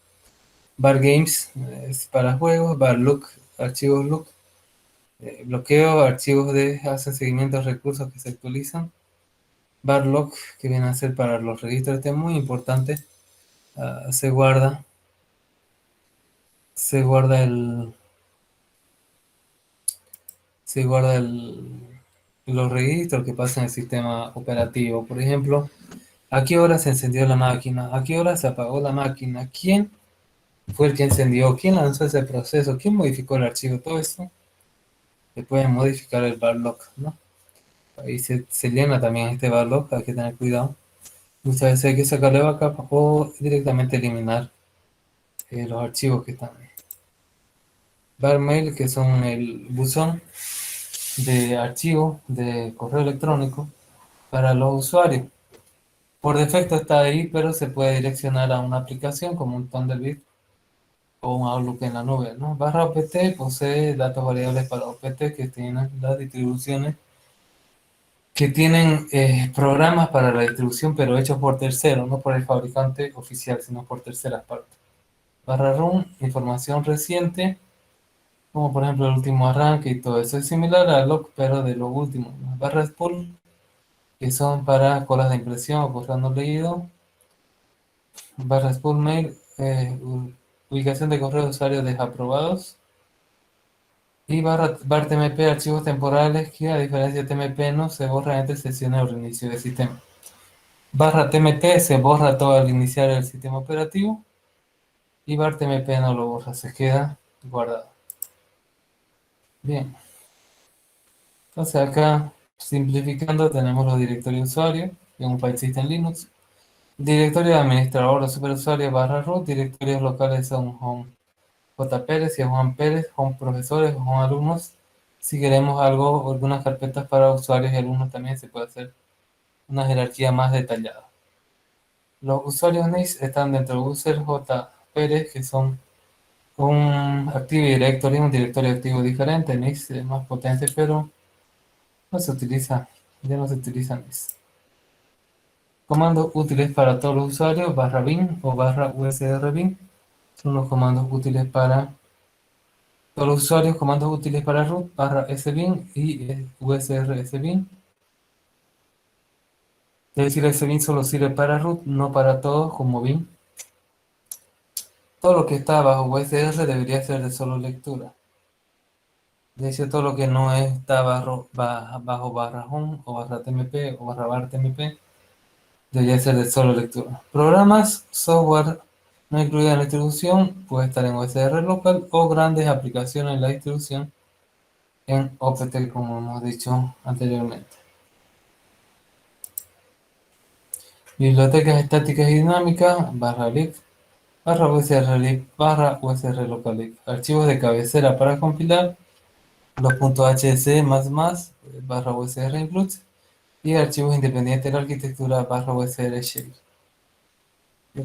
Var games es para juegos, var look, archivos look, bloqueo, archivos de hacen seguimiento a recursos que se actualizan. Var log, que viene a ser para los registros, este es muy importante, se guarda el se guarda los registros que pasan en el sistema operativo. Por ejemplo, ¿a qué hora se encendió la máquina? ¿A qué hora se apagó la máquina? ¿Quién fue el que encendió? ¿Quién lanzó ese proceso? ¿Quién modificó el archivo? Todo eso se puede modificar el varlog, ¿no? Ahí se llena también este varlog, hay que tener cuidado. Muchas veces hay que sacarle backup o directamente eliminar los archivos que están ahí. Barmail, que son el buzón de archivo de correo electrónico para los usuarios. Por defecto está ahí, pero se puede direccionar a una aplicación como un Thunderbird o un Outlook en la nube, ¿no? Barra OPT posee datos variables para OPT que tienen las distribuciones, que tienen programas para la distribución, pero hechos por terceros, no por el fabricante oficial, sino por terceras partes. Barra run, información reciente, como por ejemplo el último arranque y todo eso. Es similar a log, pero de lo último, ¿no? Barra spool, que son para colas de impresión o correo no leído. Barra spool mail, ubicación de correo de usuarios desaprobados. Y bar TMP, archivos temporales que a diferencia de TMP no se borran entre sesiones o reinicio del sistema. Barra TMP se borra todo al iniciar el sistema operativo. Y bar TMP no lo borra, se queda guardado. Bien. Entonces acá, simplificando, tenemos los directorios de usuario en un file system Linux. Directorio de administrador o superusuario barra root. Directorios locales son home J. Pérez y Juan Pérez, home profesores o home alumnos. Si queremos algo, algunas carpetas para usuarios y alumnos también se puede hacer una jerarquía más detallada. Los usuarios NICE están dentro de user J. Pérez, que son un Active Directory, un directorio activo diferente. NICE es más potente, pero no se utiliza, ya no se utiliza NICE. Comandos útiles para todos los usuarios, barra bin o barra usr bin, son los comandos útiles para todos los usuarios. Comandos útiles para root, barra sbin y usr sbin. Es decir, sbin solo sirve para root, no para todos como bin. Todo lo que está bajo usr debería ser de solo lectura. De hecho, todo lo que no está bajo barra home o barra tmp o barra bar tmp debería ser de solo lectura. Programas, software no incluida en la distribución, puede estar en USR local o grandes aplicaciones en la distribución en OPT, como hemos dicho anteriormente. Bibliotecas estáticas y dinámicas, barra lib, barra USR lib, barra USR local lib. Archivos de cabecera para compilar, los .hc barra USR includes, y archivos independientes de la arquitectura barra USR shell.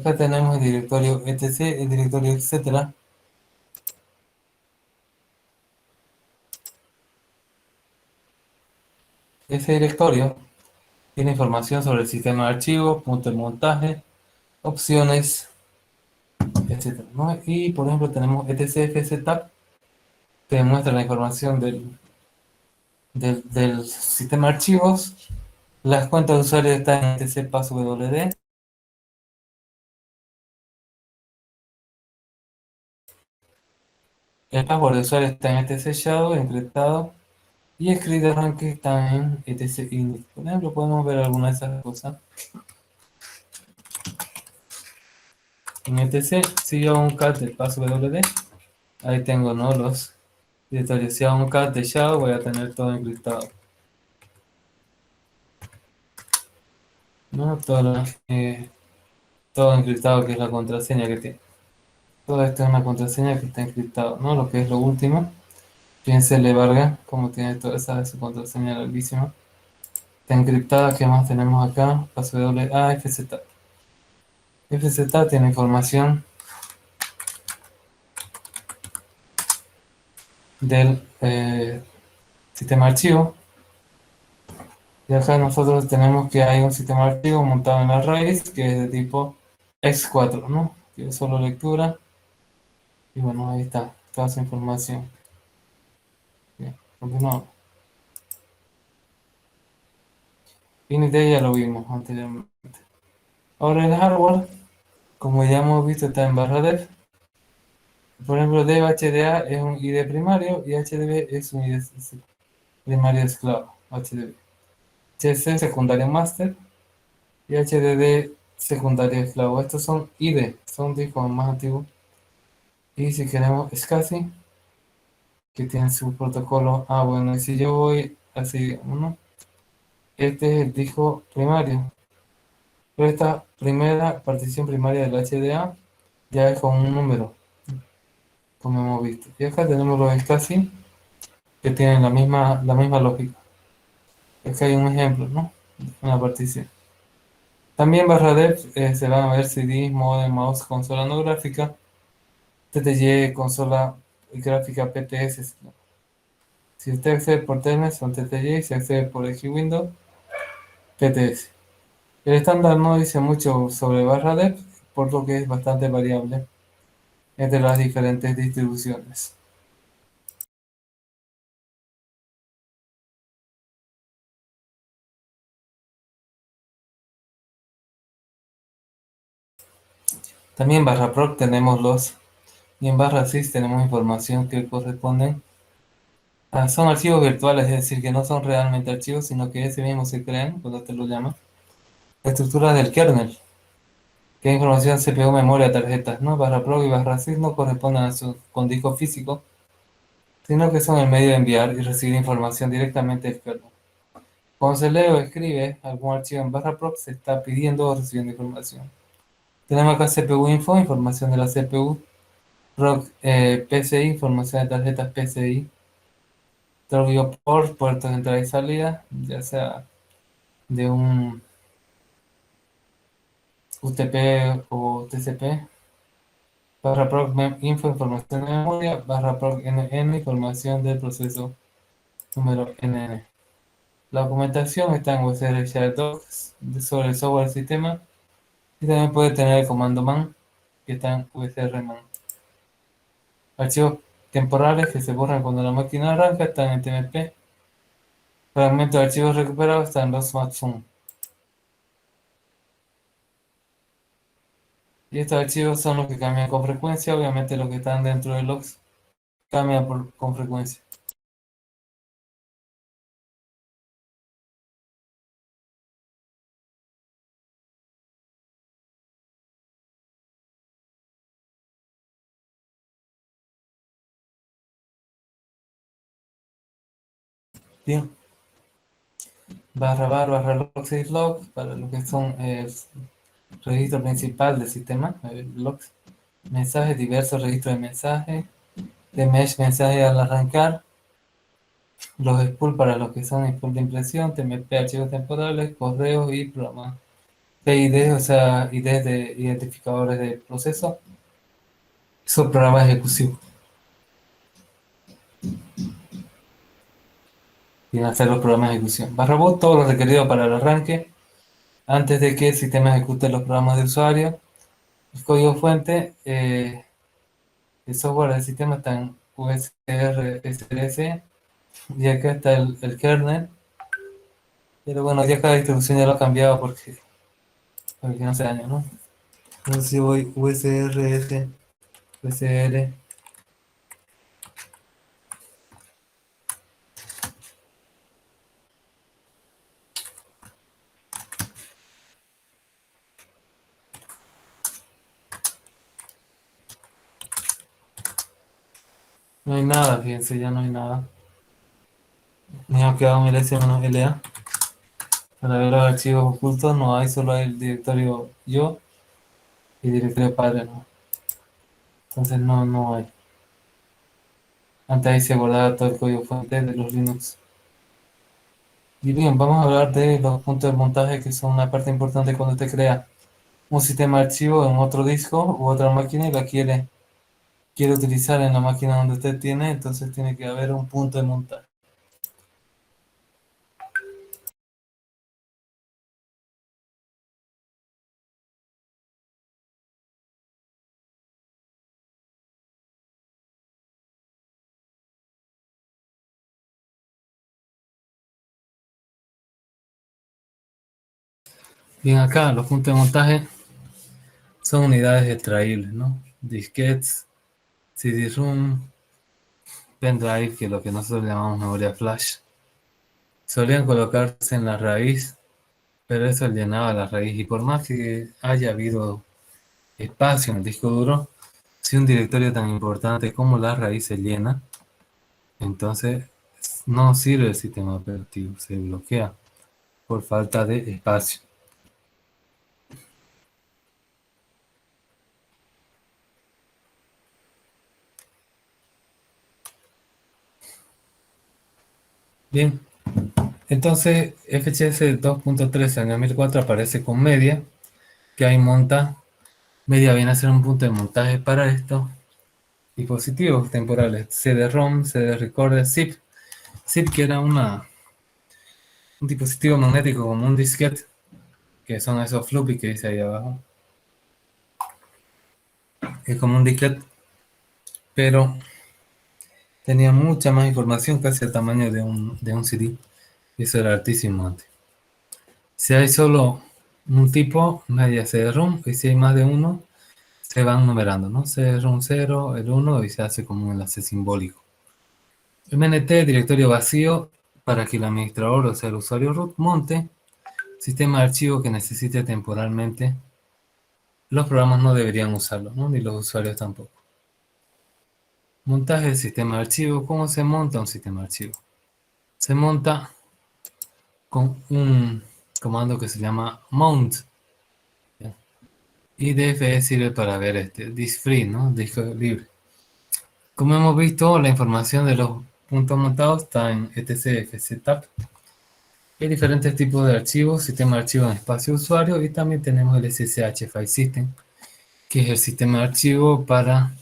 Acá tenemos el directorio etc, el directorio etcétera. Ese directorio tiene información sobre el sistema de archivos, punto de montaje, opciones, etcétera, ¿no? Y por ejemplo tenemos etcfsetup, que muestra la información del sistema de archivos. Las cuentas de usuario están en etcpasswd. El password de usuario está en etc shadow encriptado y el script de arranque está en etc init. Por ejemplo, podemos ver alguna de esas cosas. En etc, si yo hago un cat del passwd, ahí tengo, ¿no?, los directorios. Si hago un cat de shadow, voy a tener todo encriptado, ¿no? Todo encriptado, que es la contraseña que tiene. Todo esto es una contraseña que está encriptado, ¿no? Lo que es lo último. Fíjense, le Vargas, como tiene toda esa su contraseña larguísima. Está encriptada. ¿Qué más tenemos acá? Paso doble. FZ. FZ tiene información del sistema archivo. Y acá nosotros tenemos que hay un sistema archivo montado en la raíz que es de tipo X4, ¿no? Que es solo lectura. Y bueno, ahí está toda esa información. Bien, continuamos. Init ya lo vimos anteriormente. Ahora el hardware, como ya hemos visto, está en barra dev. Por ejemplo, dev HDA es un ID primario y HDB es un ID primario esclavo, HDB. HC secundario master y HDD secundario esclavo. Estos son ID, son discos más antiguos. Y si queremos SCSI, que tiene su protocolo. Bueno, y si yo voy así, uno, este es el disco primario. Pero esta primera partición primaria del HDA ya es con un número, como hemos visto. Y acá tenemos los SCSI que tienen la misma lógica. Acá hay un ejemplo, ¿no? Una partición. También barra dev se van a ver CD, modem, mouse, consola no gráfica, TTY, consola gráfica PTS. Si usted accede por Telnet son TTY, si accede por X-Window, PTS. El estándar no dice mucho sobre barra dev, por lo que es bastante variable entre las diferentes distribuciones. También barra proc tenemos y en barra sys tenemos información que corresponden son archivos virtuales, es decir, que no son realmente archivos, sino que ese mismo se crean cuando te lo llaman. Estructuras del kernel, que información CPU, memoria, tarjetas, ¿no? Barra proc y barra sys no corresponden con disco físico, sino que son el medio de enviar y recibir información directamente del kernel. Cuando se lee o escribe algún archivo en barra proc, se está pidiendo o recibiendo información. Tenemos acá CPU info, información de la CPU, proc PCI, información de tarjetas PCI, Trovio port, puertos de entrada y salida, ya sea de un UTP o TCP, barra proc info, información de memoria, barra proc NN, información del proceso número NN. La documentación está en USR Share Docs sobre el software del sistema y también puede tener el comando man que está en USR man. Archivos temporales que se borran cuando la máquina arranca están en TMP. Fragmentos de archivos recuperados están en los smartphones. Y estos archivos son los que cambian con frecuencia. Obviamente los que están dentro de logs cambian con frecuencia. Bien. Barra logs y logs para lo que son el registro principal del sistema, logs. Mensajes, diversos registros de mensajes. De mesh, mensaje al arrancar. Los spool para los que son spool de impresión. TMP, archivos temporales, correos y programas. PID, o sea, IDs de identificadores de proceso. Son programas ejecutivos. Y hacer los programas de ejecución. Barra boot, todo lo requerido para el arranque. Antes de que el sistema ejecute los programas de usuario. El código fuente, el software del sistema está en USR SLS. Y acá está el kernel. Pero bueno, ya cada distribución ya lo ha cambiado porque no se daña, ¿no? Entonces si voy USRS, USR, No hay nada, fíjense, ya no hay nada. Me ha quedado un ls-la. Para ver los archivos ocultos no hay, solo hay el directorio yo y directorio padre, ¿no? Entonces no hay. Antes ahí se guardaba todo el código fuente de los Linux. Y bien, vamos a hablar de los puntos de montaje que son una parte importante cuando usted crea un sistema de archivo en otro disco u otra máquina y la quiere utilizar en la máquina donde usted tiene, entonces tiene que haber un punto de montaje. Bien, acá los puntos de montaje son unidades extraíbles, ¿no? Disquetes, CD-ROM, pendrive, que es lo que nosotros llamamos memoria flash. Solían colocarse en la raíz, pero eso llenaba la raíz. Y por más que haya habido espacio en el disco duro, si un directorio tan importante como la raíz se llena, entonces no sirve el sistema operativo, se bloquea por falta de espacio. Bien, entonces FHS 2.13 en el 2004 aparece con media, que ahí monta. Media viene a ser un punto de montaje para estos dispositivos temporales. CD-ROM, CD-recorder, zip. Zip que era un dispositivo magnético como un disquete, que son esos floppy que dice ahí abajo. Es como un disquete, pero tenía mucha más información, casi el tamaño de un CD. Y eso era altísimo antes. Si hay solo un tipo, media CD-ROM, y si hay más de uno, se van numerando, ¿no? CD-ROM 0, el 1, y se hace como un enlace simbólico. MNT, directorio vacío, para que el administrador, o sea, el usuario root, monte sistema de archivo que necesite temporalmente. Los programas no deberían usarlo, ¿no? Ni los usuarios tampoco. Montaje del sistema de archivo. ¿Cómo se monta un sistema de archivo? Se monta con un comando que se llama mount. Y DFE sirve para ver disk free, ¿no? Disco libre. Como hemos visto, la información de los puntos montados está en etcfsetup. Hay diferentes tipos de archivos, sistema de archivo en espacio usuario y también tenemos el SSH File System, que es el sistema de archivo para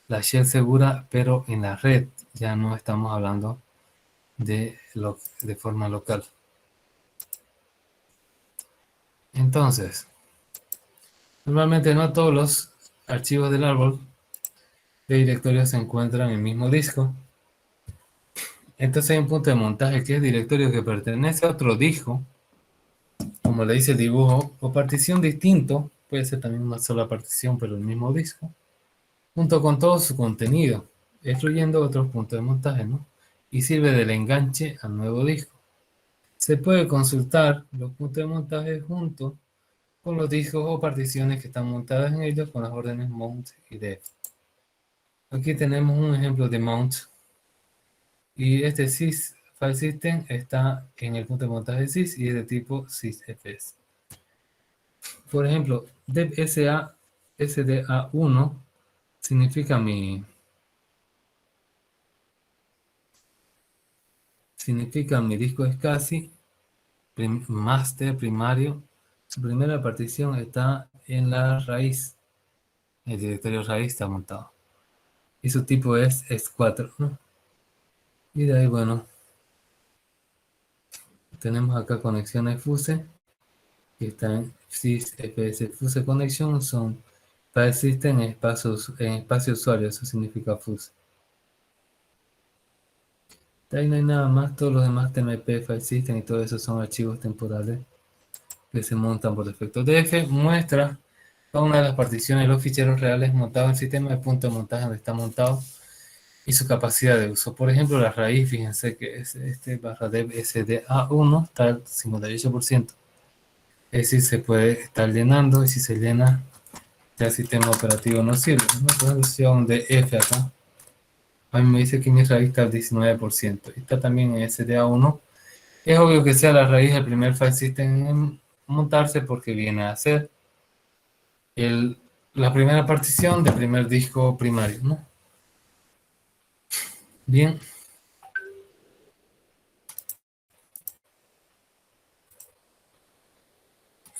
la shell segura, pero en la red. Ya no estamos hablando de forma local. Entonces, normalmente no todos los archivos del árbol de directorio se encuentran en el mismo disco. Entonces hay un punto de montaje que es directorio que pertenece a otro disco, como le dice el dibujo, o partición distinto, puede ser también una sola partición, pero el mismo disco, junto con todo su contenido, excluyendo otros puntos de montaje, ¿no? Y sirve del enganche al nuevo disco. Se puede consultar los puntos de montaje junto con los discos o particiones que están montadas en ellos con las órdenes mount y def. Aquí tenemos un ejemplo de mount y este sys file system está en el punto de montaje sys y es de tipo sysfs. Por ejemplo, devsa sda1 significa mi disco es casi master primario. Su primera partición está en la raíz. El directorio raíz está montado. Y su tipo es S4, ¿no? Y de ahí, bueno, tenemos acá conexiones Fuse, que están sysfs Fuse Connection, son file system en espacio usuario, eso significa Fuse. De ahí no hay nada más, todos los demás TMP, file system y todo eso son archivos temporales que se montan por defecto. DF muestra cada una de las particiones de los ficheros reales montados en el sistema de punto de montaje donde está montado y su capacidad de uso. Por ejemplo, la raíz, fíjense que es barra dev sda1 está al 58%. Es decir, se puede estar llenando y si se llena ya el sistema operativo no sirve. Una posición de F acá A mí me dice que mi raíz está al 19%. Y está también en SDA1. Es obvio que sea la raíz el primer file system en montarse porque viene a ser la primera partición del primer disco primario, ¿no? Bien.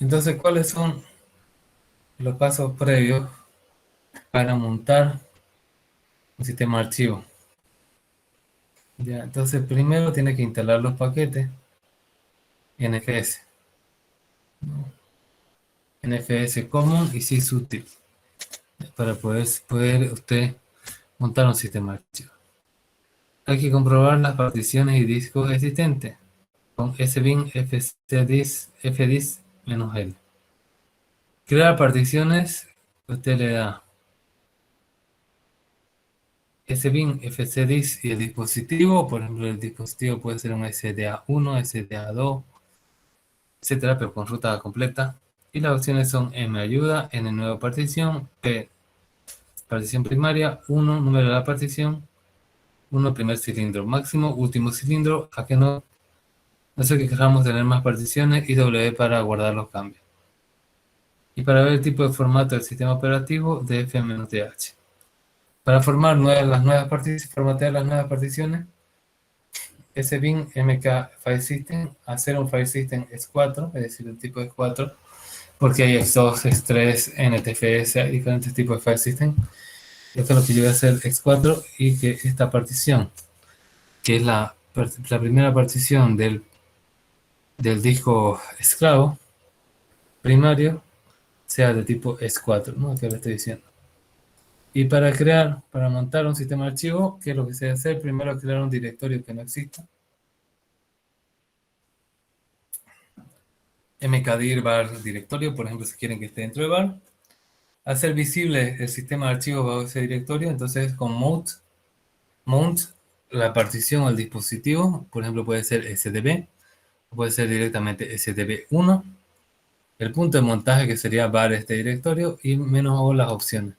Entonces, ¿cuáles son los pasos previos para montar un sistema archivo? Ya, entonces, primero tiene que instalar los paquetes NFS. NFS Common y sysútil para poder usted montar un sistema archivo. Hay que comprobar las particiones y discos existentes con sbin fcdis fdis-l. Crear particiones, usted le da sbin fcdis y el dispositivo. Por ejemplo, el dispositivo puede ser un SDA1, SDA2, etcétera, pero con ruta completa. Y las opciones son M ayuda, N nueva partición, P partición primaria, 1 número de la partición, 1 primer cilindro, máximo, último cilindro, a que no sé que queramos tener más particiones, y W para guardar los cambios. Y para ver el tipo de formato del sistema operativo, df-th. Para formar las nuevas particiones, formatear las nuevas particiones, sbin mk file system, hacer un file system x4, es decir, el tipo x4, porque hay x2, x3, ntfs, hay diferentes tipos de file system. Esto es lo que yo voy a hacer x4 y que esta partición, que es la primera partición del disco esclavo primario, sea de tipo S4, ¿no? Que le estoy diciendo. Y para montar un sistema de archivo, ¿qué es lo que se debe hacer? Primero crear un directorio que no exista. mkdir var directorio, por ejemplo, si quieren que esté dentro de var. Hacer visible el sistema de archivos bajo ese directorio, entonces con mount la partición al dispositivo, por ejemplo, puede ser SDB, puede ser directamente SDB1, el punto de montaje que sería var este directorio y -o las opciones.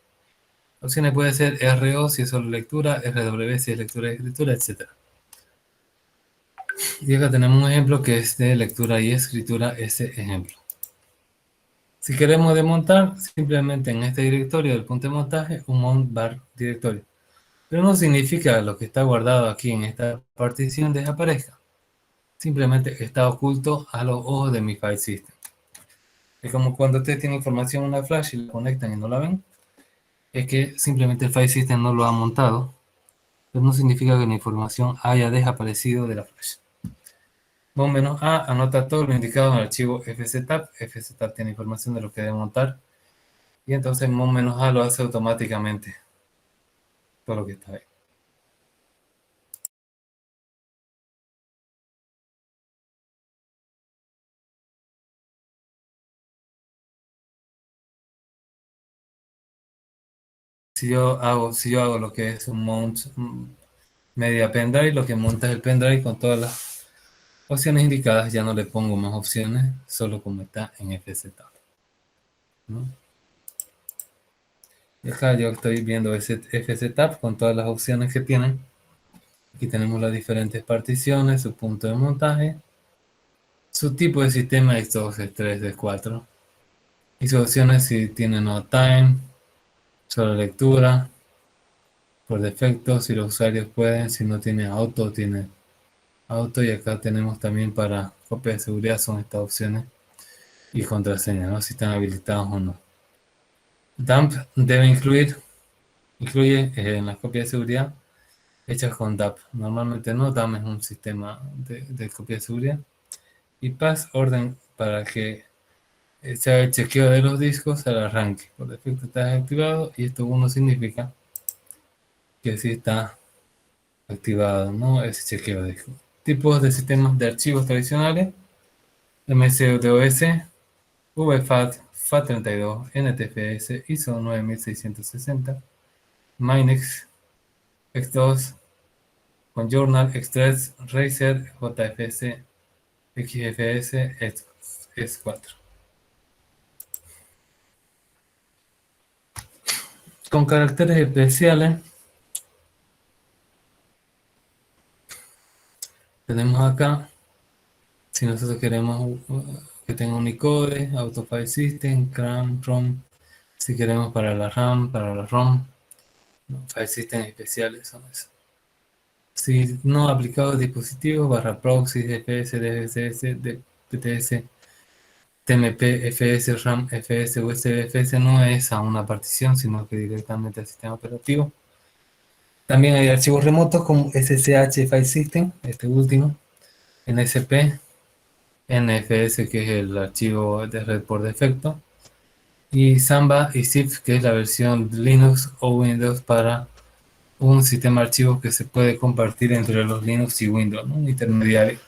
Opciones puede ser RO si es solo lectura, RW si es lectura y escritura, etc. Y acá tenemos un ejemplo que es de lectura y escritura, ese ejemplo. Si queremos desmontar, simplemente en este directorio del punto de montaje, un mount var directorio. Pero no significa lo que está guardado aquí en esta partición desaparezca. Simplemente está oculto a los ojos de mi file system. Es como cuando ustedes tienen información en una flash y la conectan y no la ven. Es que simplemente el file system no lo ha montado. Pero no significa que la información haya desaparecido de la flash. -a anota todo lo indicado en el archivo fztab. Fztab tiene información de lo que debe montar. Y entonces -a lo hace automáticamente. Todo lo que está ahí. Si yo hago lo que es un mount media pendrive, lo que monta es el pendrive con todas las opciones indicadas, ya no le pongo más opciones, solo como está en fztab, ¿no? Y acá yo estoy viendo ese fztab con todas las opciones que tienen. Aquí tenemos las diferentes particiones, su punto de montaje, su tipo de sistema X2, X3, X4 y sus opciones si tiene no time, solo lectura, por defecto, si los usuarios pueden, si no tiene auto, tiene auto. Y acá tenemos también para copia de seguridad, son estas opciones, y contraseña, ¿no? Si están habilitados o no. Dump debe incluye en las copias de seguridad hechas con DAP. Normalmente no, DAM es un sistema de copia de seguridad. Y pass orden para que se haga el chequeo de los discos al arranque. Por defecto está desactivado y esto 1 significa que sí está activado, ¿no? Ese chequeo de discos. Tipos de sistemas de archivos tradicionales: MS-DOS, VFAT, FAT32, NTFS, ISO 9660, Minex, X2, Conjournal, Express, Razer, JFS, XFS, S4. Con caracteres especiales, Tenemos acá, si nosotros queremos que tenga Unicode, Auto File System, CRAM, ROM, si queremos para la RAM, para la ROM, no, File System especiales son eso. Si no aplicado dispositivos, barra proxy, DFS, DFS, DPTS, TMP, FS, RAM, FS, USB, FS no es a una partición, sino que directamente al sistema operativo. También hay archivos remotos como SSH File System, este último, NSP, NFS, que es el archivo de red por defecto, y Samba y ZIP, que es la versión Linux o Windows para un sistema de archivos que se puede compartir entre los Linux y Windows, ¿no? Un intermediario.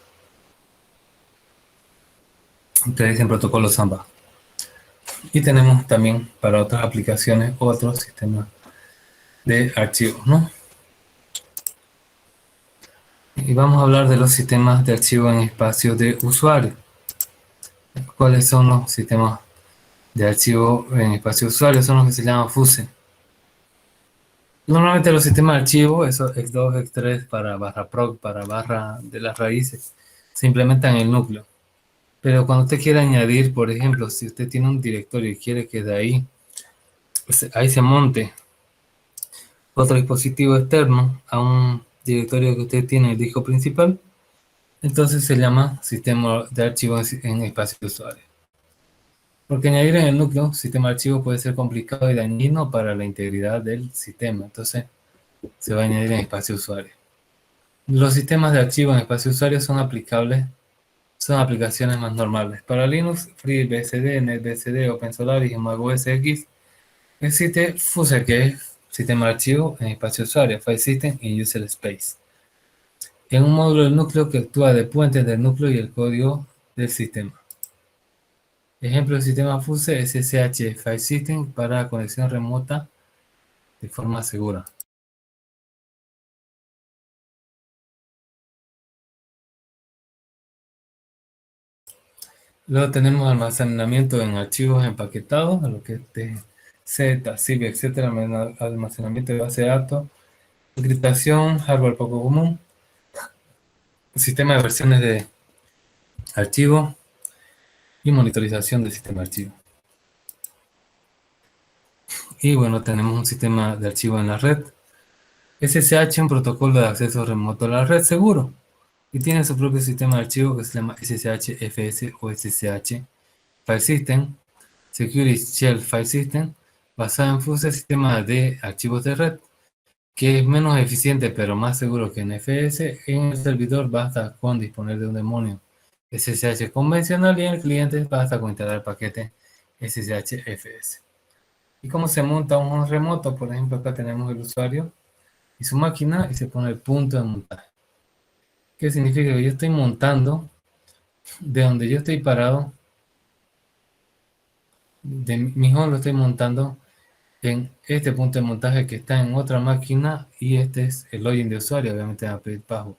Utilizan protocolo Samba. Y tenemos también para otras aplicaciones otros sistemas de archivos, ¿no? Y vamos a hablar de los sistemas de archivo en espacio de usuario. ¿Cuáles son los sistemas de archivo en espacio de usuario? Son los que se llaman FUSE. Normalmente los sistemas de archivo, esos x2, x3 para barra proc, para barra de las raíces, se implementan en el núcleo. Pero cuando usted quiere añadir, por ejemplo, si usted tiene un directorio y quiere que de ahí, pues, ahí se monte otro dispositivo externo a un directorio que usted tiene en el disco principal, entonces se llama sistema de archivo en espacio de usuario. Porque añadir en el núcleo sistema de archivo puede ser complicado y dañino para la integridad del sistema, entonces se va a añadir en espacio de usuario. Los sistemas de archivo en espacio de usuario son aplicables, son aplicaciones más normales. Para Linux, FreeBSD, NetBSD, OpenSolaris y macOS X existe FUSE, que es sistema de archivo en espacio de usuario, File System y User Space. Es un módulo del núcleo que actúa de puente entre el núcleo y el código del sistema. Ejemplo del sistema FUSE es SSH File System para conexión remota de forma segura. Luego tenemos almacenamiento en archivos empaquetados, a lo que es Z, zip, etcétera, almacenamiento de base de datos, encriptación, hardware poco común, sistema de versiones de archivo y monitorización del sistema de archivo. Y bueno, tenemos un sistema de archivo en la red. SSH, un protocolo de acceso remoto a la red seguro. Y tiene su propio sistema de archivo que se llama SSH-FS o SSH File System, Security Shell File System, basado en FUSE, sistema de archivos de red, que es menos eficiente pero más seguro que NFS. En el servidor basta con disponer de un demonio SSH convencional y en el cliente basta con instalar el paquete SSH-FS. ¿Y cómo se monta un remoto? Por ejemplo, acá tenemos el usuario y su máquina y se pone el punto de montaje. ¿Qué significa? Que yo estoy montando de donde yo estoy parado, de mi home lo estoy montando en este punto de montaje que está en otra máquina y este es el login de usuario, obviamente va a pedir password.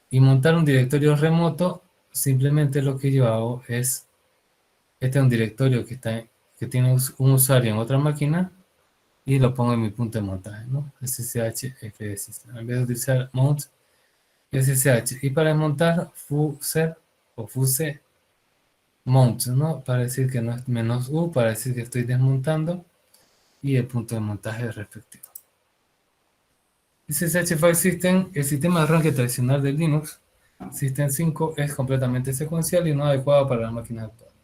Y montar un directorio remoto, simplemente lo que yo hago es, este es un directorio que tiene un usuario en otra máquina y lo pongo en mi punto de montaje, ¿no? SSH-FS. En vez de utilizar mount, SSH. Y para desmontar, fuse o fuse mount, ¿no? Para decir que no es -u, para decir que estoy desmontando y el punto de montaje respectivo. SSH File System, el sistema de arranque tradicional de Linux, System 5, es completamente secuencial y no adecuado para las máquinas actuales.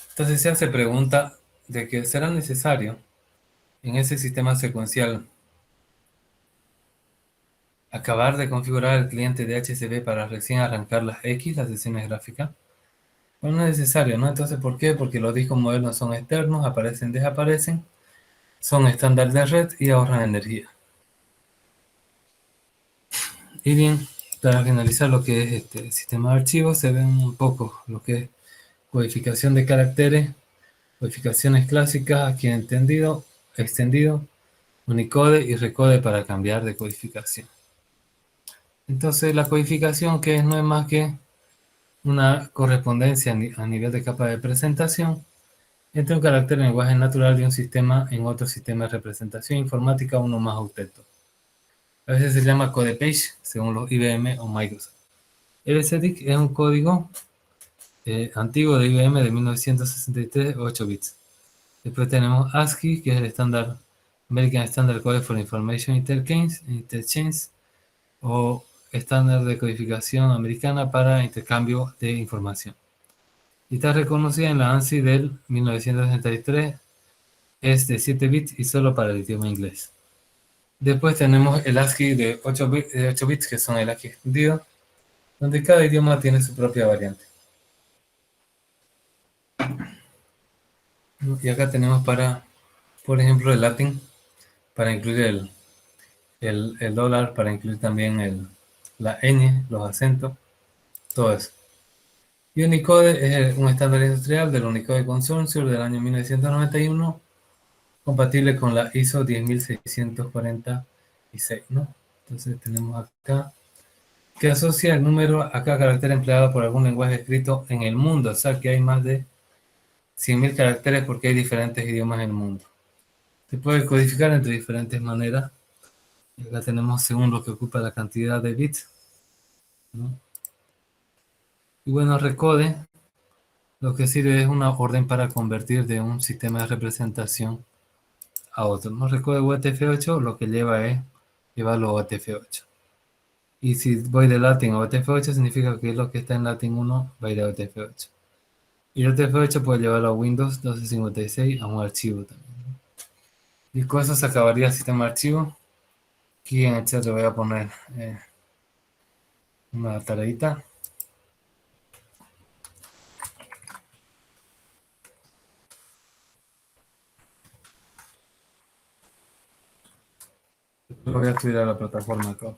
Entonces se hace pregunta de que será necesario en ese sistema secuencial acabar de configurar el cliente de DHCP para recién arrancar las X, las sesiones gráficas. Bueno, no es necesario, ¿no? Entonces, ¿por qué? Porque los discos modernos son externos, aparecen, desaparecen, son estándar de red y ahorran energía. Y bien, para finalizar lo que es este sistema de archivos, se ven un poco lo que es codificación de caracteres, codificaciones clásicas, aquí entendido, extendido, Unicode y Recode para cambiar de codificación. Entonces la codificación que no es más que una correspondencia a nivel de capa de presentación entre un carácter en lenguaje natural de un sistema en otro sistema de representación informática, uno más octeto. A veces se llama code page, según los IBM o Microsoft. LCDIC es un código antiguo de IBM de 1963, 8 bits. Después tenemos ASCII, que es el estándar American Standard Code for Information Interchange, o estándar de codificación americana para intercambio de información. Y está reconocida en la ANSI del 1963, es de 7 bits y solo para el idioma inglés. Después tenemos el ASCII de 8 bits, que son el ASCII extendido, donde cada idioma tiene su propia variante. Y acá tenemos para, por ejemplo, el Latin, para incluir el dólar, para incluir también la ñ, los acentos, todo eso. Y Unicode es un estándar industrial del Unicode Consortium del año 1991, compatible con la ISO 10646, ¿no? Entonces tenemos acá que asocia el número a cada carácter empleado por algún lenguaje escrito en el mundo, o sea que hay más de 100.000 caracteres porque hay diferentes idiomas en el mundo. Se puede codificar entre diferentes maneras. Y acá tenemos según lo que ocupa la cantidad de bits, ¿no? Y bueno, Recode lo que sirve es una orden para convertir de un sistema de representación a otro. No recuerdo UTF-8, lo que lleva es llevarlo a UTF-8. Y si voy de Latin a UTF-8, significa que lo que está en Latin 1 va a ir a UTF-8. Y UTF-8 puede llevarlo a Windows 1256 a un archivo también. Y con eso se acabaría el sistema de archivo. Aquí en el chat le voy a poner una tareita. Lo voy a subir a la plataforma acá.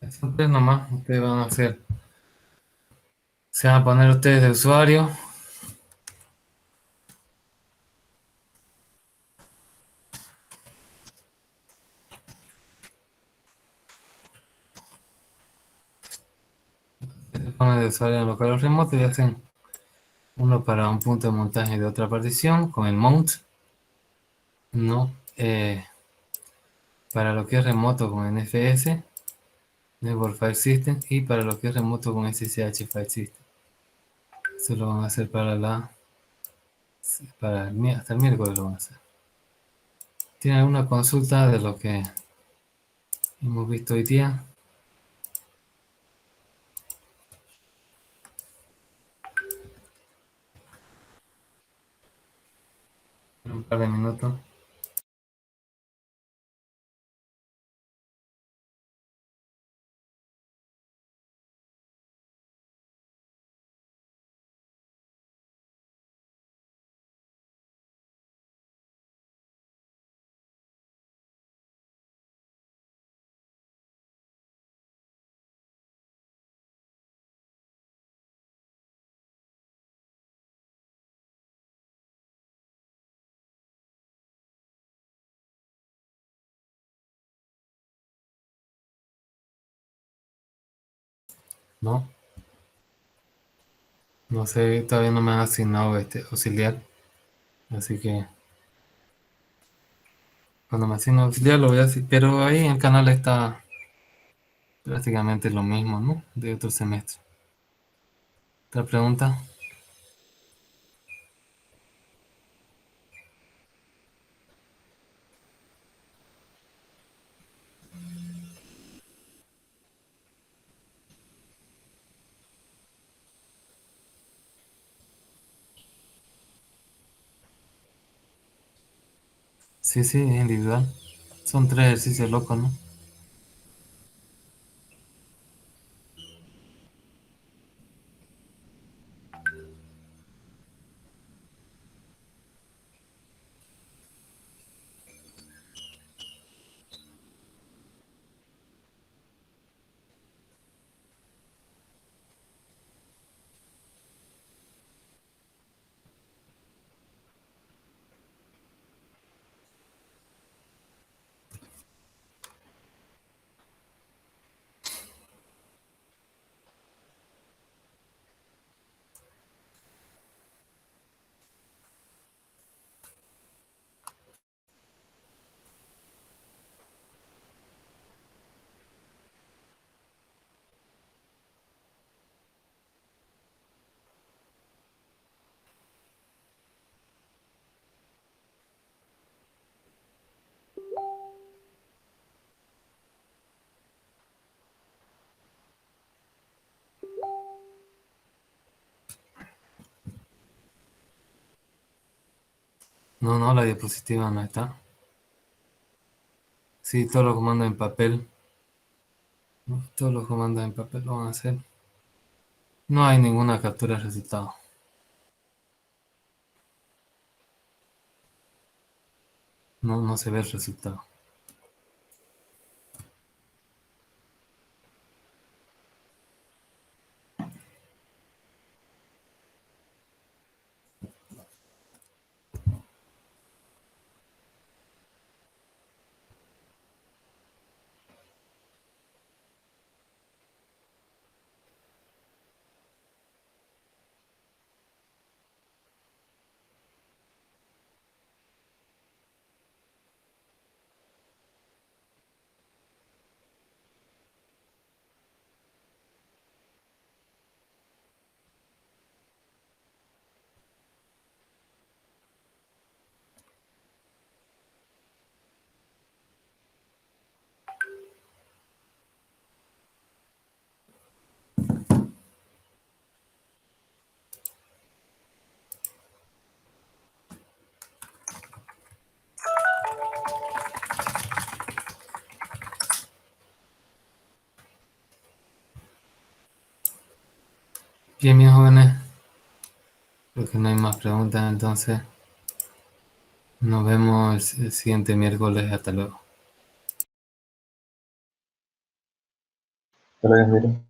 Entonces nomás, ustedes van a hacer, se van a poner ustedes de usuario. Se ponen de usuario en local remoto y hacen uno para un punto de montaje de otra partición con el mount, ¿no? Para lo que es remoto con NFS, Network File System, y para lo que es remoto con SSH File System. Eso lo van a hacer hasta el miércoles lo van a hacer. ¿Tienen alguna consulta de lo que hemos visto hoy día? En un par de minutos. ¿No? No sé, todavía no me han asignado este auxiliar. Así que cuando me asignen auxiliar lo voy a decir. Pero ahí en el canal está prácticamente lo mismo, ¿no? De otro semestre. ¿Otra pregunta? Sí, sí, es individual. Son 3 ejercicios locos, ¿no? No, no, la diapositiva no está. Sí, todos los comandos en papel. ¿No? Todos los comandos en papel lo van a hacer. No hay ninguna captura de resultado. No, no se ve el resultado. Bien, mis jóvenes. Creo que no hay más preguntas, entonces nos vemos el siguiente miércoles. Hasta luego. Hasta luego, mira.